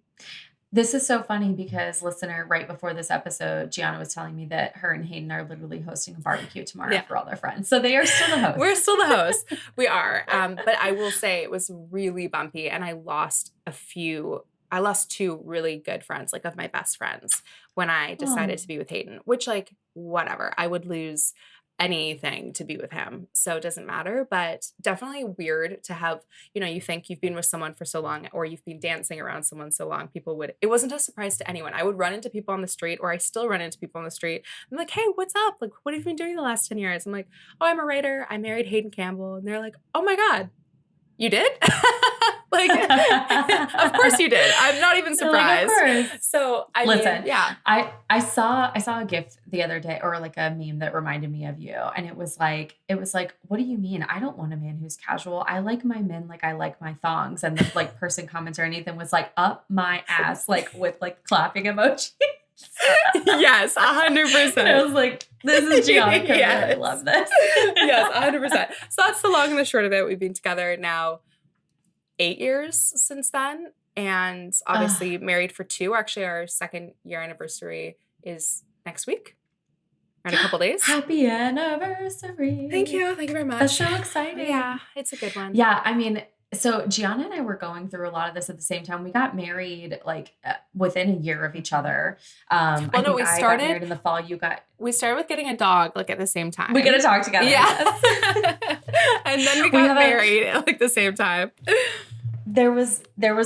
This is so funny because, listener, right before this episode, Giana was telling me that her and Hayden are literally hosting a barbecue tomorrow Yeah. for all their friends. So they are still the hosts. We're still the hosts. We are. But I will say it was really bumpy and I lost two really good friends, like of my best friends, when I decided Oh. to be with Hayden, which like, whatever, I would lose anything to be with him. So it doesn't matter, but definitely weird to have, you think you've been with someone for so long or you've been dancing around someone so long, it wasn't a surprise to anyone. I would run into people on the street or I still run into people on the street. I'm like, hey, what's up? Like, what have you been doing the last 10 years? I'm like, oh, I'm a writer. I married Hayden Campbell. And they're like, oh my God, you did? Like, of course you did. I'm not even surprised. Like, of course. So Listen, yeah. I saw a GIF the other day, or like a meme that reminded me of you, and it was like, what do you mean? I don't want a man who's casual. I like my men like I like my thongs. And the like person comments or anything was like, up my ass, like with like clapping emoji. Yes, 100%. I was like, this is Giana. Yes. I love this. Yes, 100%. So that's the long and the short of it. We've been together now 8 years since then, and obviously married for 2. Actually, our 2nd year anniversary is next week, or in a couple days. Happy anniversary. Thank you very much. That's so exciting. Yeah, it's a good one. Yeah, I mean, so Giana and I were going through a lot of this at the same time. We got married like within a year of each other. I got married in the fall. We started with getting a dog like at the same time. We got to talk together. Yeah. And then we got married at like the same time. There was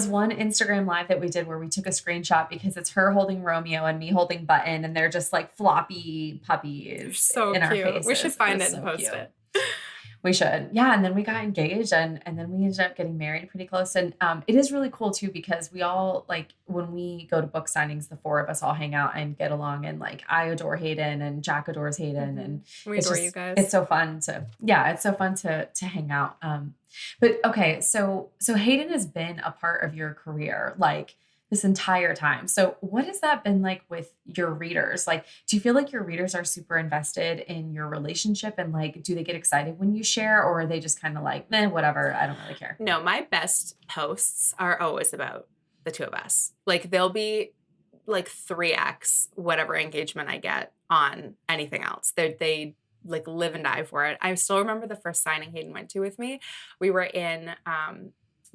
one Instagram live that we did where we took a screenshot because it's her holding Romeo and me holding Button, and they're just like floppy puppies so in cute. our faces. We should find it and post it. We should. Yeah. And then we got engaged and then we ended up getting married pretty close. And it is really cool too, because we all like, when we go to book signings, the 4 of us all hang out and get along. And like, I adore Hayden and Jack adores Hayden. And we adore you guys. It's so fun to hang out. But okay. So Hayden has been a part of your career, like this entire time. So what has that been like with your readers? Like, do you feel like your readers are super invested in your relationship, and like, do they get excited when you share, or are they just kind of like, whatever, I don't really care? No, my best posts are always about the 2 of us. Like, they'll be like 3x whatever engagement I get on anything else. They like live and die for it. I still remember the first signing Hayden went to with me. We were in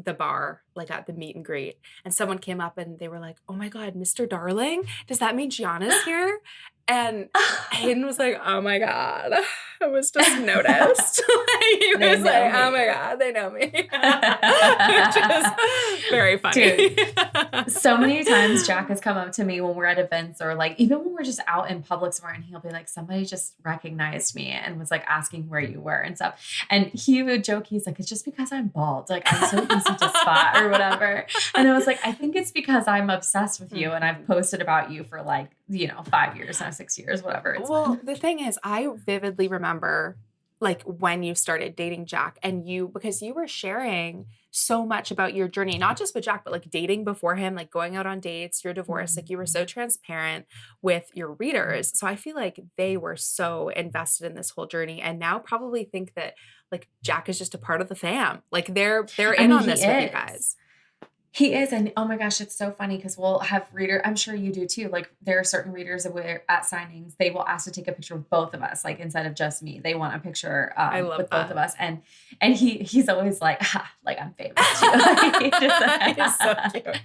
the bar, like at the meet and greet, and someone came up and they were like, oh my God, Mr. Darling, does that mean Giana's here? And Hayden was like, oh my God, I was just noticed. He was like, oh my God, they know me. Which is very funny. Dude, so many times Jack has come up to me when we're at events, or like even when we're just out in public somewhere, and he'll be like, somebody just recognized me and was like asking where you were and stuff. And he would joke, he's like, it's just because I'm bald. Like, I'm so easy to spot or whatever. And I was like, I think it's because I'm obsessed with you and I've posted about you for like, 5 years now, 6 years, whatever. The thing is, I vividly remember like when you started dating Jack, and because you were sharing so much about your journey, not just with Jack, but like dating before him, like going out on dates, your divorce, like you were so transparent with your readers. So I feel like they were so invested in this whole journey, and now probably think that like Jack is just a part of the fam. Like they're in on this with you guys. He is. And oh my gosh, it's so funny because we'll have I'm sure you do too. Like there are certain readers that we're at signings, they will ask to take a picture with both of us. Like instead of just me, they want a picture with both of us. And he's always like, like I'm famous. He's so cute.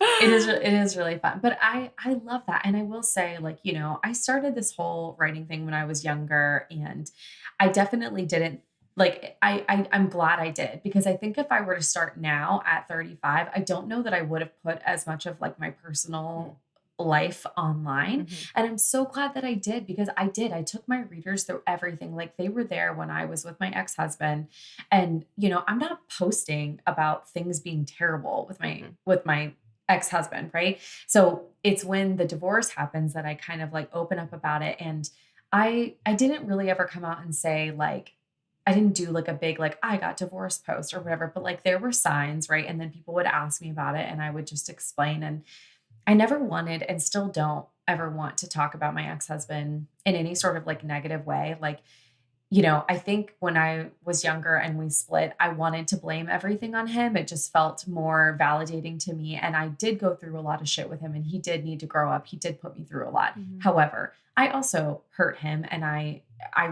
It is really fun. But I love that. And I will say, like, I started this whole writing thing when I was younger, and I definitely didn't like I'm glad I did, because I think if I were to start now at 35, I don't know that I would have put as much of like my personal life online. Mhm. And I'm so glad that I did, because I did. I took my readers through everything. Like they were there when I was with my ex-husband. And, you know, I'm not posting about things being terrible with Mhm. my ex-husband, right? So it's when the divorce happens that I kind of like open up about it. And I didn't really ever come out and say like, I didn't do like a big like I got divorced post or whatever, but like there were signs, right? And then people would ask me about it and I would just explain. And I never wanted, and still don't ever want, to talk about my ex-husband in any sort of like negative way. Like, you know, I think when I was younger and we split, I wanted to blame everything on him. It just felt more validating to me. And I did go through a lot of shit with him, and he did need to grow up. He did put me through a lot. Mhm. However, I also hurt him. And I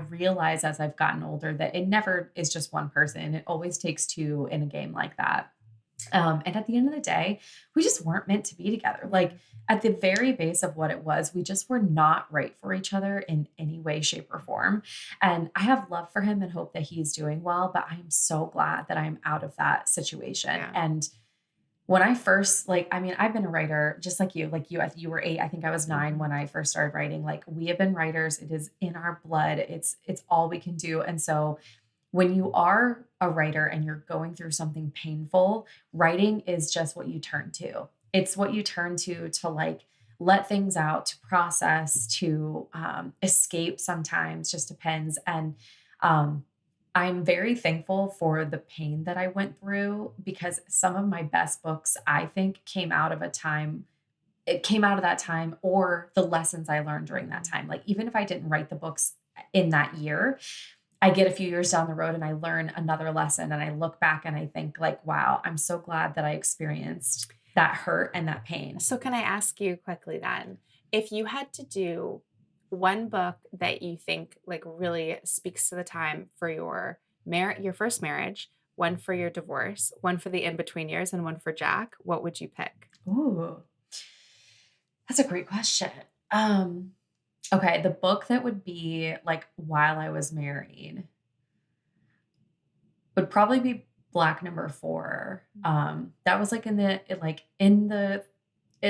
realize as I've gotten older that it never is just one person. It always takes two in a game like that. And at the end of the day, we just weren't meant to be together. Like at the very base of what it was, we just were not right for each other in any way, shape, or form. And I have love for him and hope that he's doing well, but I am so glad that I'm out of that situation. Yeah. And when I first, like, I mean, I've been a writer just like you were 8. I think I was 9 Mhm. when I first started writing. Like we have been writers. It is in our blood. It's all we can do. And so when you are a writer and you're going through something painful, writing is just what you turn to. It's what you turn to like let things out, to process, to escape sometimes, just depends. And um, I'm very thankful for the pain that I went through, because some of my best books, I think, came out of that time, or the lessons I learned during that Mhm. time. Like, even if I didn't write the books in that year, I get a few years down the road and I learn another lesson and I look back and I think like, wow, I'm so glad that I experienced that hurt and that pain. So, can I ask you quickly then, if you had to do one book that you think like really speaks to the time for your first marriage, one for your divorce, one for the in between years, and one for Jack, what would you pick? Ooh, that's a great question. Um, okay, the book that would be like while I was married would probably be Black Number Four. That was like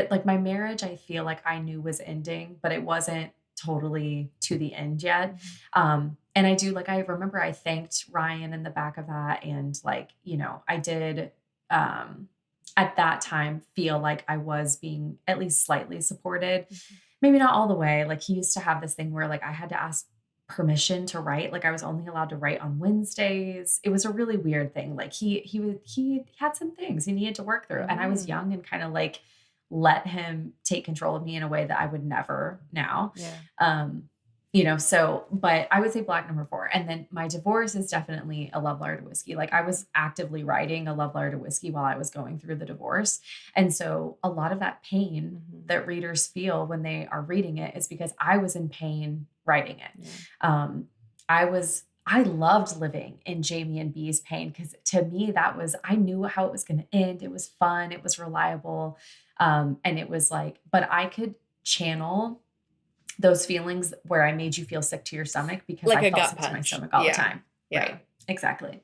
like my marriage, I feel like I knew was ending, but it wasn't totally to the end yet. Mhm. And I do, like, I remember I thanked Ryan in the back of that. And like, you know, I did, um, at that time feel like I was being at least slightly supported. Mhm. Maybe not all the way. Like he used to have this thing where like I had to ask permission to write. Like I was only allowed to write on Wednesdays. It was a really weird thing. Like he had some things he needed to work through. And I was Mm. young and kind of like let him take control of me in a way that I would never now. Yeah. Um, you know, so, but I would say Black Number Four. And then my divorce is definitely A Love Letter to Whiskey. Like I was actively writing A Love Letter to Whiskey while I was going through the divorce. And so a lot of that pain Mhm. that readers feel when they are reading it is because I was in pain writing it. Yeah. Um, I loved living in Jamie and Bee's pain, because to me that was, I knew how it was going to end. It was fun, it was reliable, and it was like, but I could channel those feelings where I made you feel sick to your stomach because Like I a felt gut sick to my punch. stomach all the Yeah. time. Yeah. Right? Exactly.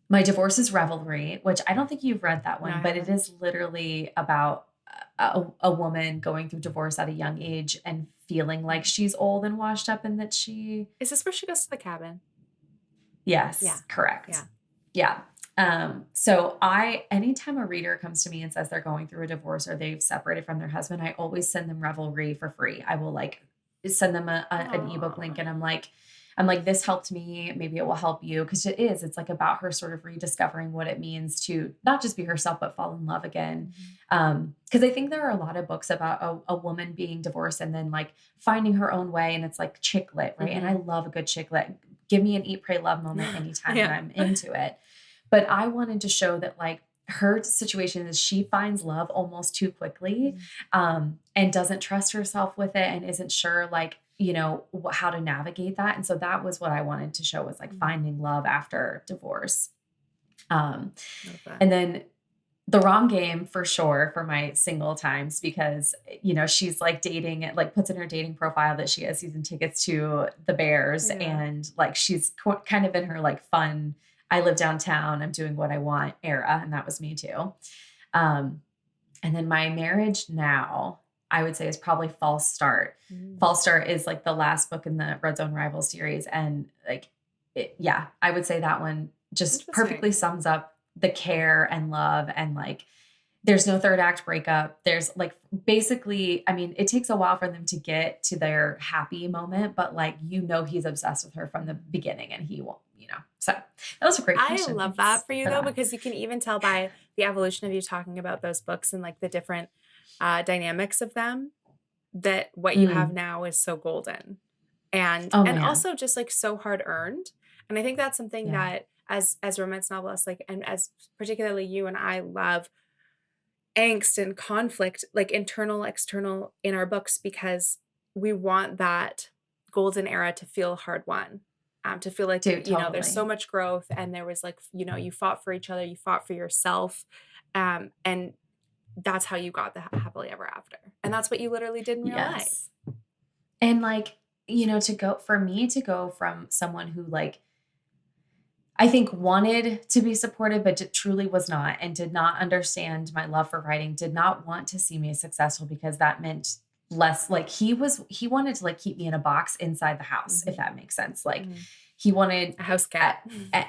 My divorce is Revelry, which I don't think you've read that No, I one, but it haven't. is literally about a woman going through divorce at a young age and feeling like she's old and washed up, and that she, Is this where she goes to the cabin? Yeah. yes, correct. Yeah. Yeah. So anytime a reader comes to me and says they're going through a divorce or they've separated from their husband, I always send them Revelry for free. I will like send them an ebook link, Aw. and I'm like, this helped me. Maybe it will help you. Cause it's like about her sort of rediscovering what it means to not just be herself, but fall in love again. Mhm. Cause I think there are a lot of books about a woman being divorced and then like finding her own way. And it's like chick lit, right? And I Mhm. love a good chick lit. Give me an eat, pray, love moment anytime that Yeah. I'm into it. But I wanted to show that like her situation is she finds love almost too quickly, Mhm. and doesn't trust herself with it and isn't sure like, you know, how to navigate that. And so that was what I wanted to show, was like Mhm. finding love after divorce. Um, Love that. and then the wrong game for sure for my single times because, she's like dating, like puts in her dating profile that she has season tickets to the Bears Yeah. and like she's kind of in her like fun, I live downtown, I'm doing what I want era. And that was me too. Um, and then my marriage now, I would say is probably False Start. Mm. False Start is like the last book in the Red Zone Rivals series. And like, yeah, I would say that one just perfectly Interesting. sums up the care and love and like there's no third act breakup. There's like basically, I mean, it takes a while for them to get to their happy moment, but like, he's obsessed with her from the beginning and he won't, So that was a great I question. love Thanks that for you for though, that. because you can even tell by the evolution of you talking about those books and like the different dynamics of them that what you have Mm. now is so golden and Oh and man. also just like so hard earned. And I think that's something Yeah. that as romance novelists, like, and as particularly you and I love angst and conflict, like internal, external in our books, because we want that golden era to feel hard won. To feel like, Dude, there's so totally. much growth and there was like, you fought for each other, you fought for yourself. And that's how you got the happily ever after. And that's what you literally did in real life. Yes. And like, for me to go from someone who like, I think wanted to be supported, but truly was not, and did not understand my love for writing, did not want to see me successful because that meant less like he wanted to like keep me in a box inside the house, if Mhm. that makes sense. Like Mhm. he wanted, A house uh, cat. uh,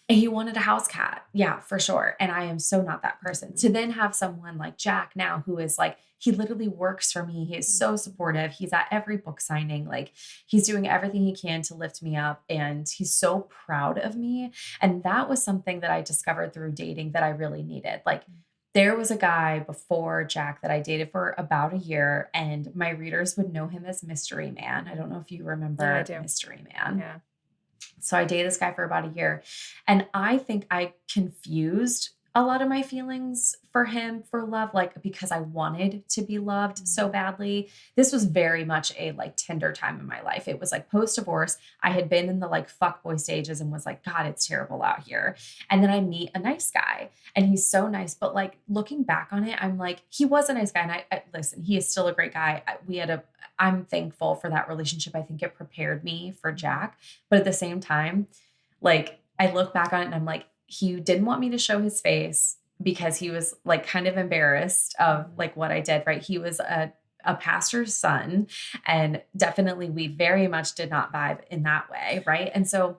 he wanted a house cat. Yeah, for sure. And I am so not that person. To then have someone like Jack now who is like, he literally works for me. He is so supportive. He's at every book signing. Like he's doing everything he can to lift me up. And he's so proud of me. And that was something that I discovered through dating that I really needed. Like there was a guy before Jack that I dated for about a year, and my readers would know him as Mystery Man. I don't know if you Yeah, I remember do. Mystery Man. Yeah. So I dated this guy for about a year. And I think I confused a lot of my feelings for him for love, like because I wanted to be loved so badly. This was very much a like tender time in my life. It was like post divorce. I had been in the like fuckboy stages and was like, God, it's terrible out here. And then I meet a nice guy and he's so nice. But like looking back on it, I'm like, he was a nice guy. And I listen, he is still a great guy. I'm thankful for that relationship. I think it prepared me for Jack. But at the same time, like I look back on it and I'm like, he didn't want me to show his face because he was like kind of embarrassed of like what I did, right? He was a pastor's son, and definitely we very much did not vibe in that way, right? And so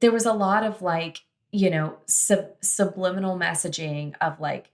there was a lot of like, subliminal messaging of like,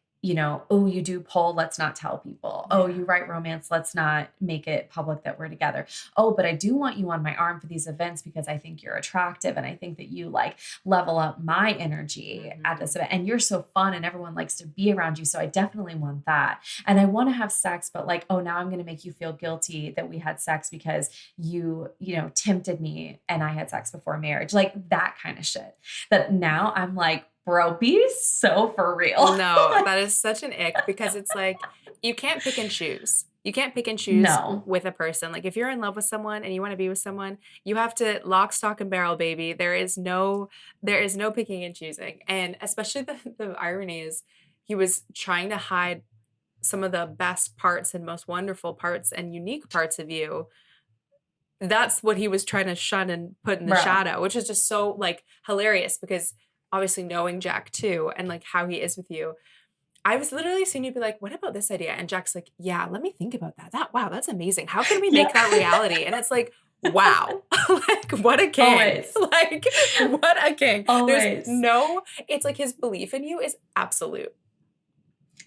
oh, you do pole, let's not tell people. Oh, Yeah. you write romance, let's not make it public that we're together. Oh, but I do want you on my arm for these events because I think you're attractive and I think that you like level up my energy at this event and you're so fun and everyone likes to be around you. So I definitely want that. And I want to have sex, but like, oh, now I'm going to make you feel guilty that we had sex because you tempted me and I had sex before marriage. Like that kind of shit. That now I'm like, bro, be so for real. No, that is such an ick because it's like you can't pick and choose. You can't pick and choose No. with a person. Like if you're in love with someone and you want to be with someone, you have to lock, stock, and barrel, baby. There is no picking and choosing. And especially the irony is he was trying to hide some of the best parts and most wonderful parts and unique parts of you. That's what he was trying to shun and put in the Bro. shadow, which is just so like hilarious because obviously knowing Jack too and like how he is with you, I was literally seeing you be like, "What about this idea?" And Jack's like, "Yeah, let me think about that. Wow, that's amazing. How can we Yeah. make that reality?" And it's like, wow, like what a king. Always. Like what a king. Always. It's like his belief in you is absolute.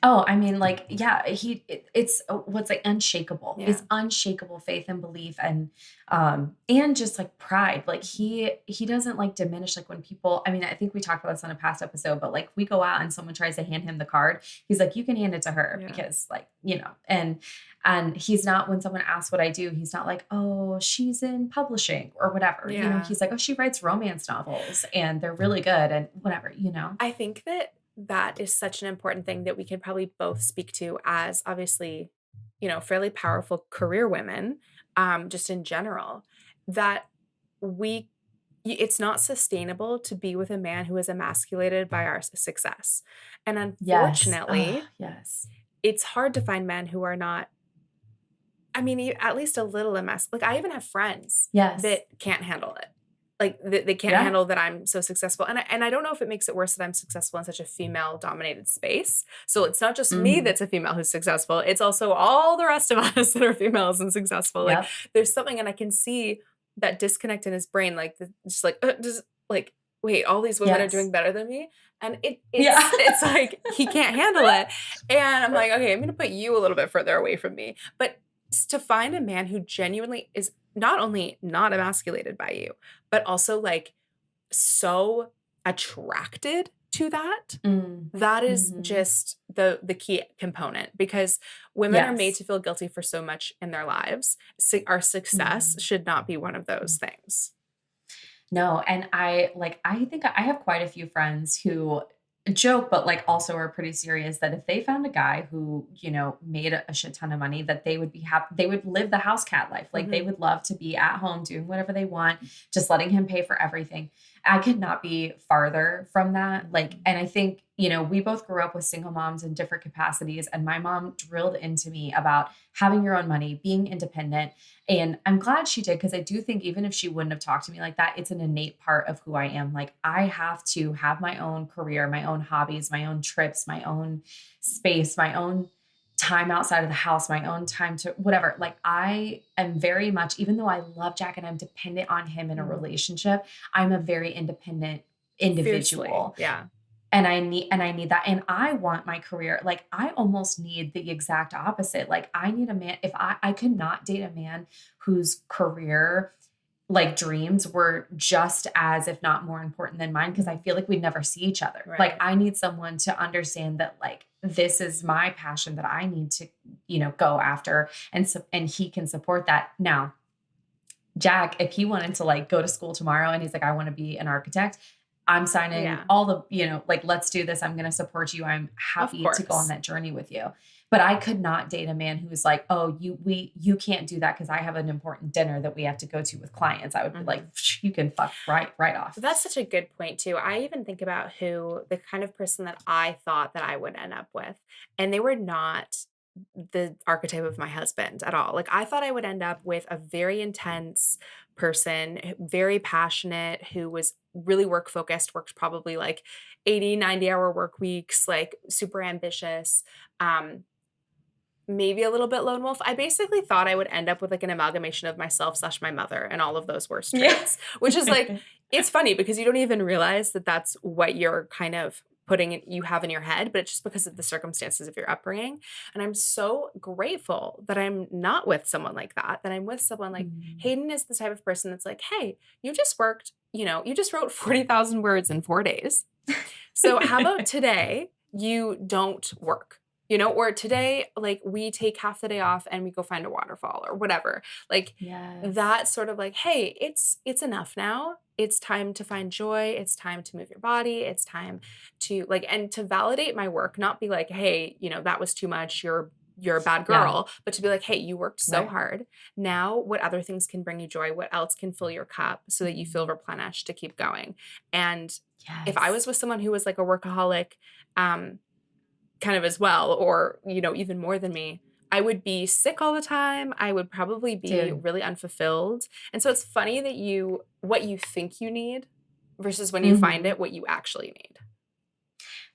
Oh, I mean, like, yeah, it's what's like unshakable. Yeah. It's unshakable faith and belief and just like pride. Like he doesn't like diminish like when people, I mean, I think we talked about this on a past episode, but like we go out and someone tries to hand him the card, he's like, you can hand it to her Yeah. because like, and he's not when someone asks what I do, he's not like, oh, she's in publishing or whatever. Yeah. He's like, oh, she writes romance novels and they're really good and whatever. I think that is such an important thing that we can probably both speak to as obviously, fairly powerful career women, just in general, that we it's not sustainable to be with a man who is emasculated by our success. And Yes. Oh, unfortunately, yes. it's hard to find men who are not, I mean, at least a little like I even have friends Yes. that can't handle it. Like they can't Yeah. handle that I'm so successful. And I don't know if it makes it worse that I'm successful in such a female dominated space. So it's not just me Mhm. that's a female who's successful. It's also all the rest of us that are females and successful. Like Yep. there's something, and I can see that disconnect in his brain, like just like just like wait, all these women are Yes. doing better than me, and Yeah. it's like he can't handle it, and I'm like, okay, I'm gonna put you a little bit further away from me, but to find a man who genuinely is not only not emasculated by you, but also like so attracted to that, Mm. that is Mhm. just the key component, because women are made Yes. to feel guilty for so much in their lives. Our success Mhm. should not be one of those Mm. things. No, and I think I have quite a few friends who joke, but like also are pretty serious that if they found a guy who, made a shit ton of money, that they would be happy, they would live the house cat life. Like they Mhm. would love to be at home doing whatever they want, just letting him pay for everything. I could not be farther from that. Like, Mhm. and I think, we both grew up with single moms in different capacities. And my mom drilled into me about having your own money, being independent, and I'm glad she did, because I do think even if she wouldn't have talked to me like that, it's an innate part of who I am. Like I have to have my own career, my own hobbies, my own trips, my own space, my own time outside of the house, my own time to whatever. Like I am very much, even though I love Jack and I'm dependent on him in a Mhm. relationship, I'm a very independent Fiercely, individual, yeah. and I need that, and I want my career, like I almost need the exact opposite. Like I need a man, if I could not date a man whose career, like dreams, were just as if not more important than mine, because I Mhm. feel like we'd never see each other. Like Right. I need someone to understand that, like, this is my passion that I need to, go after, and he can support that. Now, Jack, if he wanted to like go to school tomorrow and he's like, I want to be an architect, I'm signing Yeah. all the, like, let's do this. I'm going to support you. I'm Of happy to go on course. that journey with you. But I could not date a man who was like, oh, you can't do that because I have an important dinner that we have to go to with clients. I would be like, Mhm. you can fuck right off. That's such a good point too. I even think about who the kind of person that I thought that I would end up with, and they were not the archetype of my husband at all. Like I thought I would end up with a very intense person, very passionate, who was really work focused, worked probably like 80, 90-hour work weeks, like super ambitious. Um, Maybe a little bit lone wolf. I basically thought I would end up with like an amalgamation of myself slash my mother and all of those worst Yeah. traits, which is like, it's funny because you don't even realize that that's what you're kind of you have in your head, but it's just because of the circumstances of your upbringing. And I'm so grateful that I'm not with someone like that, that I'm with someone like Mm. Hayden is the type of person that's like, hey, you just worked, you just wrote 40,000 words in 4 days. So how about today you don't work? Or today, like we take half the day off and we go find a waterfall or whatever. Like Yes. that sort of like, hey, it's enough now. It's time to find joy. It's time to move your body. It's time to like, and to validate my work, not be like, hey, that was too much. You're a bad Yeah. girl, but to be like, hey, you worked so Right. hard. Now, what other things can bring you joy? What else can fill your cup so that you feel Mm. replenished to keep going? And if I was Yes. with someone who was like a workaholic, um, kind of as well, or, even more than me, I would be sick all the time. I would probably be Dude. really unfulfilled. And so it's funny that what you think you need versus when you find Mhm. it, what you actually need.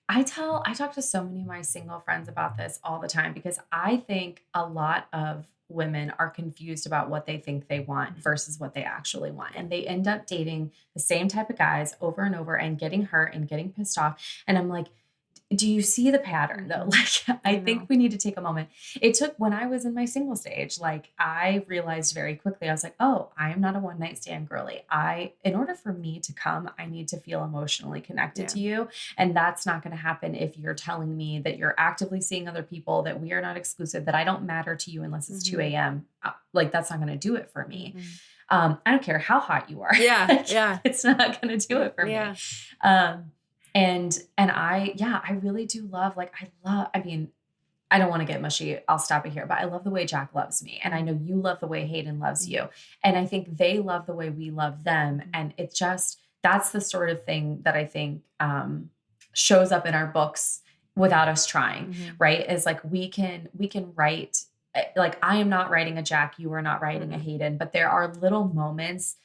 I talk to so many of my single friends about this all the time, because I think a lot of women are confused about what they think they want Mhm. versus what they actually want. And they end up dating the same type of guys over and over and getting hurt and getting pissed off. And I'm like, do you see the pattern though? Mhm. Like, I I think know. we need to take a moment. It took, when I was in my single stage, like I realized very quickly, I was like, oh, I am not a one night stand girly. In order for me to come, I need to feel emotionally connected Yeah. to you. And that's not going to happen if you're telling me that you're actively seeing other people, that we are not exclusive, that I don't matter to you unless it's 2 Mhm. a.m. Like, that's not going to do it for me. Mhm. I don't care how hot you are. Yeah, Like, yeah. it's not going to do it for me. Yeah. Um, and I, yeah, I really do love, like, I mean, I don't want to get mushy. I'll stop it here, but I love the way Jack loves me. And I know you love the way Hayden loves you. And I think they love the way we love them. And it just, that's the sort of thing that I think shows up in our books without us trying, right? Is like, we can write, like, I am not writing a Jack, you are not writing a Hayden, but there are little moments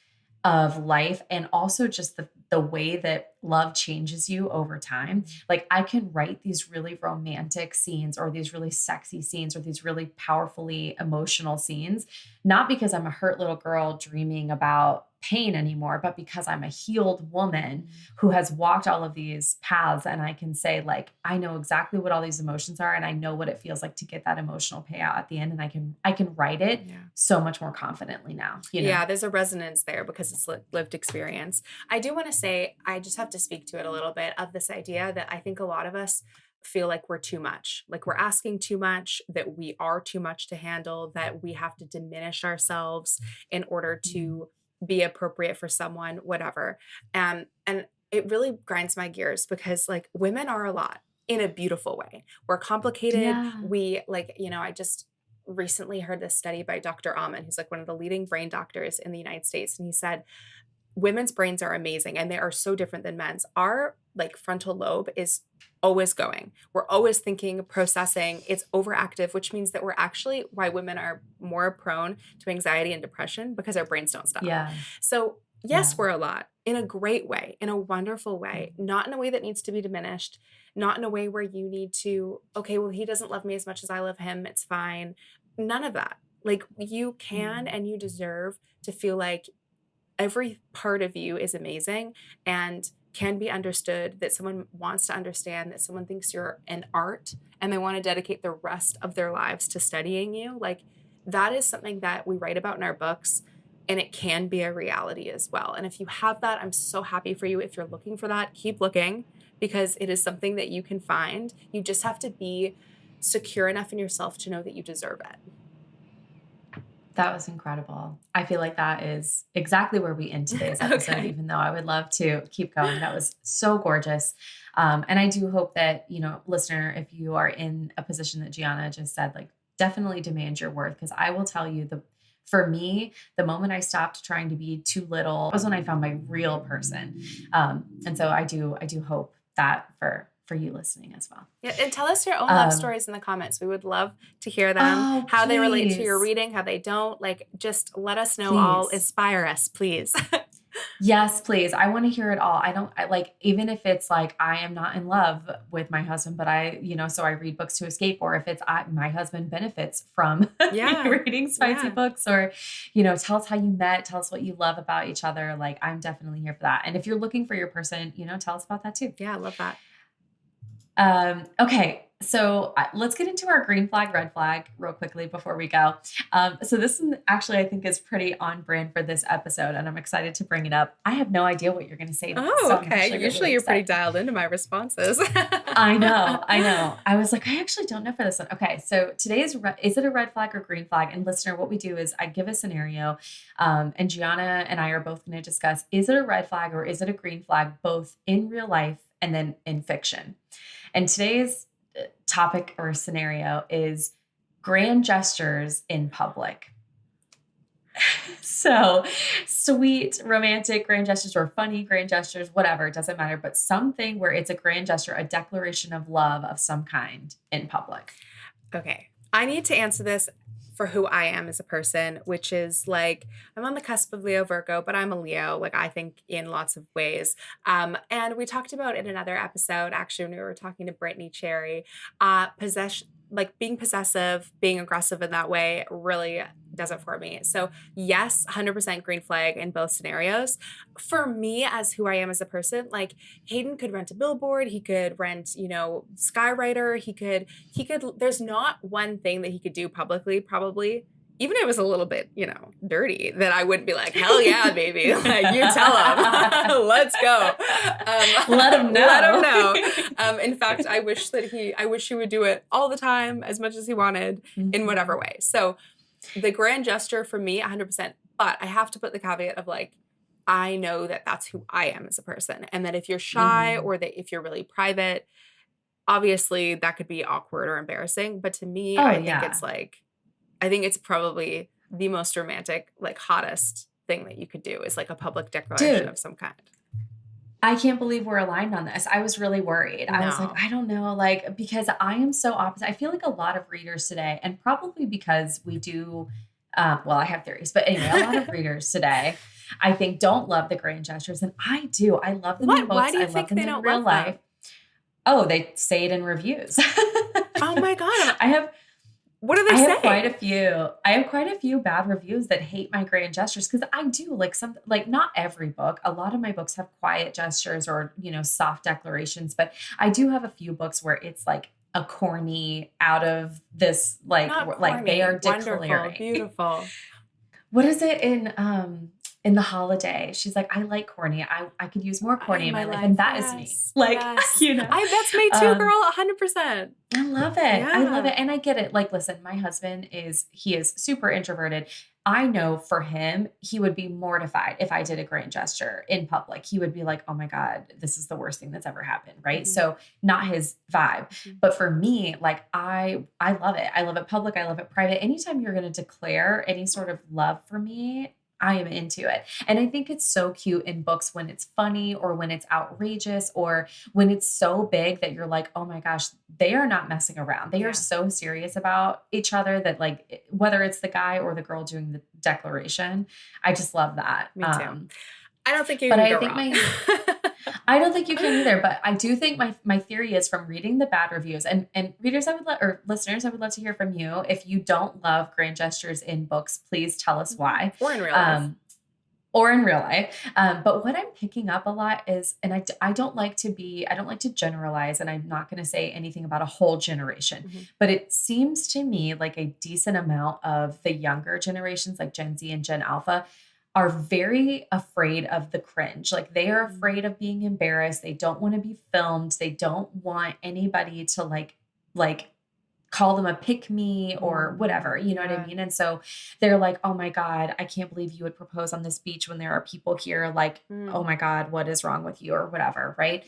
of life and also just the way that love changes you over time. Like, I can write these really romantic scenes or these really sexy scenes or these really powerfully emotional scenes, not because I'm a hurt little girl dreaming about pain anymore, but because I'm a healed woman who has walked all of these paths. And I can say, like, I know exactly what all these emotions are. And I know what it feels like to get that emotional payout at the end. And I can write it so much more confidently now. You know? Yeah, there's a resonance there because it's lived experience. I do want to say, I just have to speak to it a little bit, of this idea that I think a lot of us feel like we're too much, like we're asking too much, that we are too much to handle, that we have to diminish ourselves in order to be appropriate for someone, whatever. And it really grinds my gears because, like, women are a lot in a beautiful way. We're complicated. Yeah. We, like, I just recently heard this study by Dr. Amen, who's like one of the leading brain doctors in the United States. And he said, women's brains are amazing and they are so different than men's. Our, like, frontal lobe is always going. We're always thinking, processing. It's overactive, which means that we're actually why women are more prone to anxiety and depression, because our brains don't stop. Yeah. So yes, we're a lot, in a great way, in a wonderful way, not in a way that needs to be diminished, not in a way where you need to, okay, well, he doesn't love me as much as I love him, it's fine. None of that. Like, you can and you deserve to feel like every part of you is amazing and can be understood, that someone wants to understand, that someone thinks you're an art and they want to dedicate the rest of their lives to studying you. Like, that is something that we write about in our books, and it can be a reality as well. And if you have that, I'm so happy for you. If you're looking for that, keep looking, because it is something that you can find. You just have to be secure enough in yourself to know that you deserve it. That was incredible. I feel like that is exactly where we end today's episode, even though I would love to keep going. That was so gorgeous. And I do hope that, listener, if you are in a position that Giana just said, like, definitely demand your worth. Because I will tell you, for me, the moment I stopped trying to be too little was when I found my real person. And so I do hope that for you listening as well. Yeah, and tell us your own love stories in the comments. We would love to hear them, how they relate to your reading, how they don't. Like, just let us know all. Inspire us, please. Yes, please. I want to hear it all. I like, even if it's like, I am not in love with my husband, but so I read books to escape, or if it's my husband benefits from me reading spicy books, or, tell us how you met, tell us what you love about each other. Like, I'm definitely here for that. And if you're looking for your person, tell us about that too. Yeah, I love that. Okay. So let's get into our green flag, red flag real quickly before we go. So this one actually, I think, is pretty on brand for this episode, and I'm excited to bring it up. I have no idea what you're going to say. Okay. Usually you're pretty dialed into my responses. I know. I was like, I actually don't know for this one. Okay. So today is it a red flag or green flag? And listener, what we do is I give a scenario, and Giana and I are both going to discuss, is it a red flag or is it a green flag, both in real life and then in fiction? And today's topic or scenario is grand gestures in public. So sweet, romantic grand gestures, or funny grand gestures, whatever, it doesn't matter, but something where it's a grand gesture, a declaration of love of some kind in public. Okay. I need to answer this for who I am as a person, which is like, I'm on the cusp of Leo Virgo, but I'm a Leo, like, I think in lots of ways. And we talked about in another episode, actually, when we were talking to Brittany Cherry, possession, like being possessive, being aggressive in that way really does it for me. So yes, 100% green flag in both scenarios. For me, as who I am as a person, like, Hayden could rent a billboard, he could rent, Skywriter, he could, there's not one thing that he could do publicly, probably, even if it was a little bit, dirty, that I wouldn't be like, hell yeah, baby. Like, you tell him. Let's go. Let him know. Let him know. In fact, I wish he would do it all the time, as much as he wanted, in whatever way. So the grand gesture for me, 100%. But I have to put the caveat of, like, I know that that's who I am as a person. And that if you're shy or that if you're really private, obviously that could be awkward or embarrassing, but to me, Oh, I think yeah. it's like, I think it's probably the most romantic, like hottest thing that you could do is like a public declaration Dude, of some kind. I can't believe we're aligned on this. I was really worried. I was like, No. I don't know, like, because I am so opposite. I feel like a lot of readers today, and probably because we do, well, I have theories, but anyway, a lot of readers today, I think, don't love the grand gestures. And I do. I love them in What? Why books. do I you love think them they in don't real love them? life. Oh, they say it in reviews. Oh my God. I have What do they I say? have quite a few. I have quite a few bad reviews that hate my grand gestures because I do like not every book. A lot of my books have quiet gestures or, soft declarations, but I do have a few books where it's like a corny out of this, Not like they corny. are Wonderful. declaring. Beautiful. What is it in The Holiday? She's like, I like corny. I could use more corny in my life. And that is me. Yes. Like, Yes. you know. That's me too, girl. 100%. I love it. I love Yeah. it. And I get it. Like, listen, my husband he is super introverted. I know for him, he would be mortified if I did a grand gesture in public. He would be like, oh my God, this is the worst thing that's ever happened. Right. Mhm. So not his vibe. Mhm. But for me, like I love it. I love it public. I love it private. Anytime you're going to declare any sort of love for me, I am into it. And I think it's so cute in books when it's funny or when it's outrageous or when it's so big that you're like, oh my gosh, they are not messing around. They Yeah. are so serious about each other that like, whether it's the guy or the girl doing the declaration, I just love that. Me too. I don't think you but can I go think wrong. I don't think you can either, but I do think my theory is from reading the bad reviews and readers, or listeners, I would love to hear from you. If you don't love grand gestures in books, please tell us why. Or in real life. Or in real life. But what I'm picking up a lot is, and I don't like to generalize, and I'm not going to say anything about a whole generation, Mhm. but it seems to me like a decent amount of the younger generations, like Gen Z and Gen Alpha, are very afraid of the cringe. Like they are afraid of being embarrassed. They don't want to be filmed. They don't want anybody to like call them a pick me or whatever, you know what I mean? And so they're like, oh my God, I can't believe you would propose on this beach when there are people here. Like, oh my God, what is wrong with you or whatever. Right.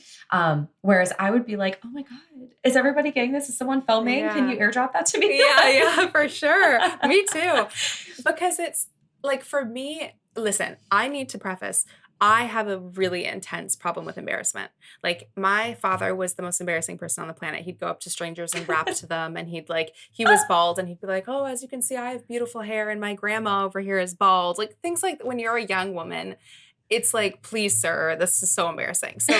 Whereas I would be like, oh my God, is everybody getting this? Is someone filming? Yeah. Can you airdrop that to me? Yeah, for sure. Me too. Because it's like, for me, listen, I need to preface, I have a really intense problem with embarrassment. Like my father was the most embarrassing person on the planet. He'd go up to strangers and rap to them, and he was bald, and he'd be like, oh, as you can see, I have beautiful hair and my grandma over here is bald. Like things like when you're a young woman, it's like, please, sir, this is so embarrassing. So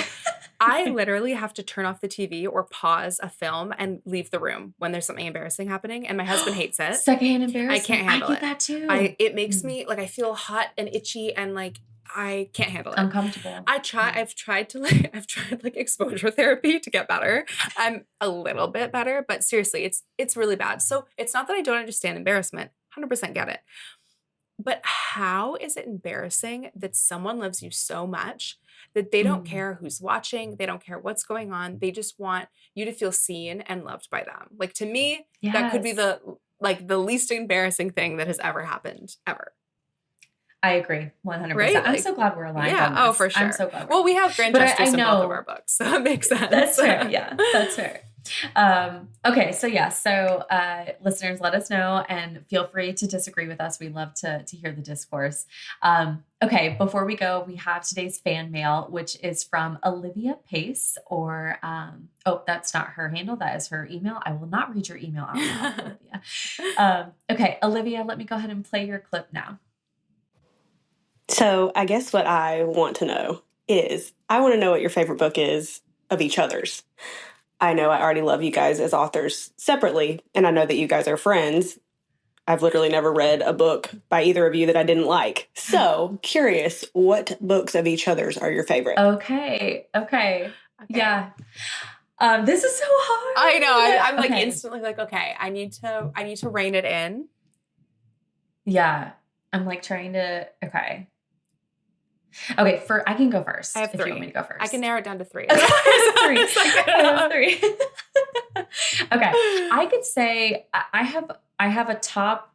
I literally have to turn off the TV or pause a film and leave the room when there's something embarrassing happening. And my husband hates it. Secondhand embarrassment. I can't handle it. I get that too. It makes me like, I feel hot and itchy and like, I can't handle it. Uncomfortable. I've tried like exposure therapy to get better. I'm a little bit better, but seriously, it's really bad. So it's not that I don't understand embarrassment. 100% get it. But how is it embarrassing that someone loves you so much that they don't care who's watching, they don't care what's going on, they just want you to feel seen and loved by them? Like to me, that could be the least embarrassing thing that has ever happened ever. I agree, 100%. Right? I'm so glad we're aligned on this. Oh, for sure. I'm so glad. Well, we have grand gestures in both of our books, so it makes sense. That's fair. Yeah, that's fair. Okay, so yeah, listeners, let us know and feel free to disagree with us. We love to hear the discourse. Okay, before we go, we have today's fan mail, which is from Olivia Pace, or that's not her handle. That is her email. I will not read your email out loud, Olivia. Okay, Olivia, let me go ahead and play your clip now. So I guess what I want to know is, I want to know what your favorite book is of each other's. I know I already love you guys as authors separately, and I know that you guys are friends. I've literally never read a book by either of you that I didn't like. So curious, what books of each other's are your favorite? Okay. Yeah. This is so hard. I know. I'm like instantly like, okay, I need to rein it in. Yeah. I'm like trying to, okay, I can go first. I have 3. If you want me to go first. I can narrow it down to 3. I have 3. Okay. I could say I have a top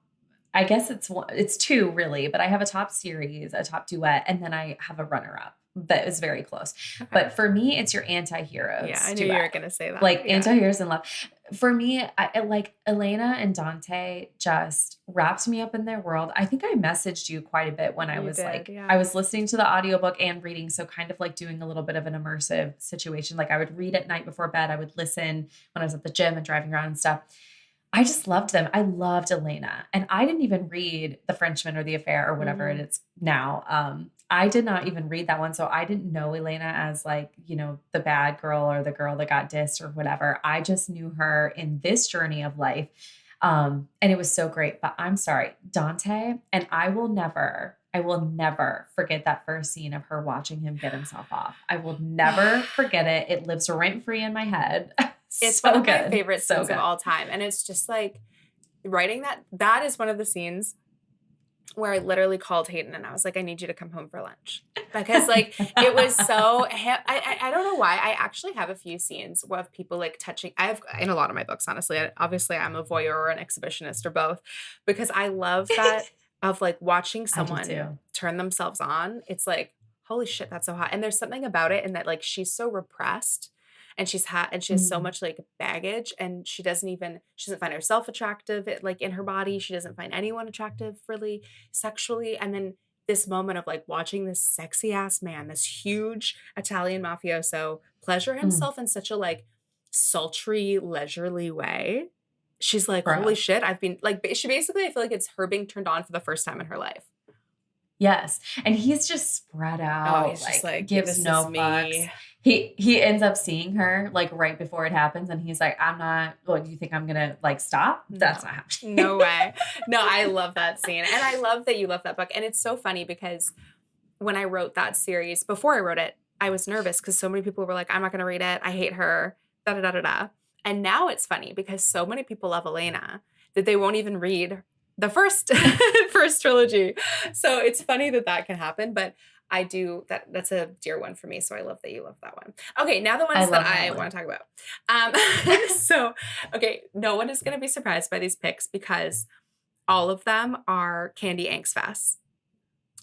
I guess it's two really, but I have a top series, a top duet, and then I have a runner up that is very close. Okay. But for me, it's your anti-heroes. Yeah, I knew you were going to say that. Like anti-heroes in love. For me, I like Elena and Dante just wrapped me up in their world. I think I messaged you quite a bit when I was I was listening to the audiobook and reading. So kind of like doing a little bit of an immersive situation. Like I would read at night before bed. I would listen when I was at the gym and driving around and stuff. I just loved them. I loved Elena. And I didn't even read The Frenchman or The Affair or whatever it is now. I did not even read that one. So I didn't know Elena as like, you know, the bad girl or the girl that got dissed or whatever. I just knew her in this journey of life. And it was so great. But I'm sorry, Dante, and I will never forget that first scene of her watching him get himself off. I will never forget it. It lives rent free in my head. It's so one of my favorite scenes of all time. And it's just like writing that is one of the scenes where I literally called Hayden and I was like, I need you to come home for lunch. Because like, it was so, I don't know why. I actually have a few scenes of people like touching, I have in a lot of my books, honestly. Obviously I'm a voyeur or an exhibitionist or both, because I love that of like watching someone turn themselves on. It's like, holy shit, that's so hot. And there's something about it in that like, she's so repressed. And she has so much like baggage, and she doesn't find herself attractive, like in her body. She doesn't find anyone attractive really sexually. And then this moment of like watching this sexy ass man, this huge Italian mafioso pleasure himself in such a like sultry, leisurely way. She's like, holy shit, I've been like, she basically, I feel like it's her being turned on for the first time in her life. Yes. And he's just spread out. He's just like gives no fucks. He ends up seeing her like right before it happens. And he's like, do you think I'm going to like stop? That's not happening. No way. No, I love that scene. And I love that you love that book. And it's so funny because when I wrote that series, before I wrote it, I was nervous because so many people were like, I'm not going to read it. I hate her. Da, da, da, da, da. And now it's funny because so many people love Elena that they won't even read the first trilogy. So it's funny that can happen, but I do that's a dear one for me. So I love that you love that one. Okay. Now the ones that I want to talk about. So, okay. No one is going to be surprised by these picks because all of them are Kandi Angst Fest.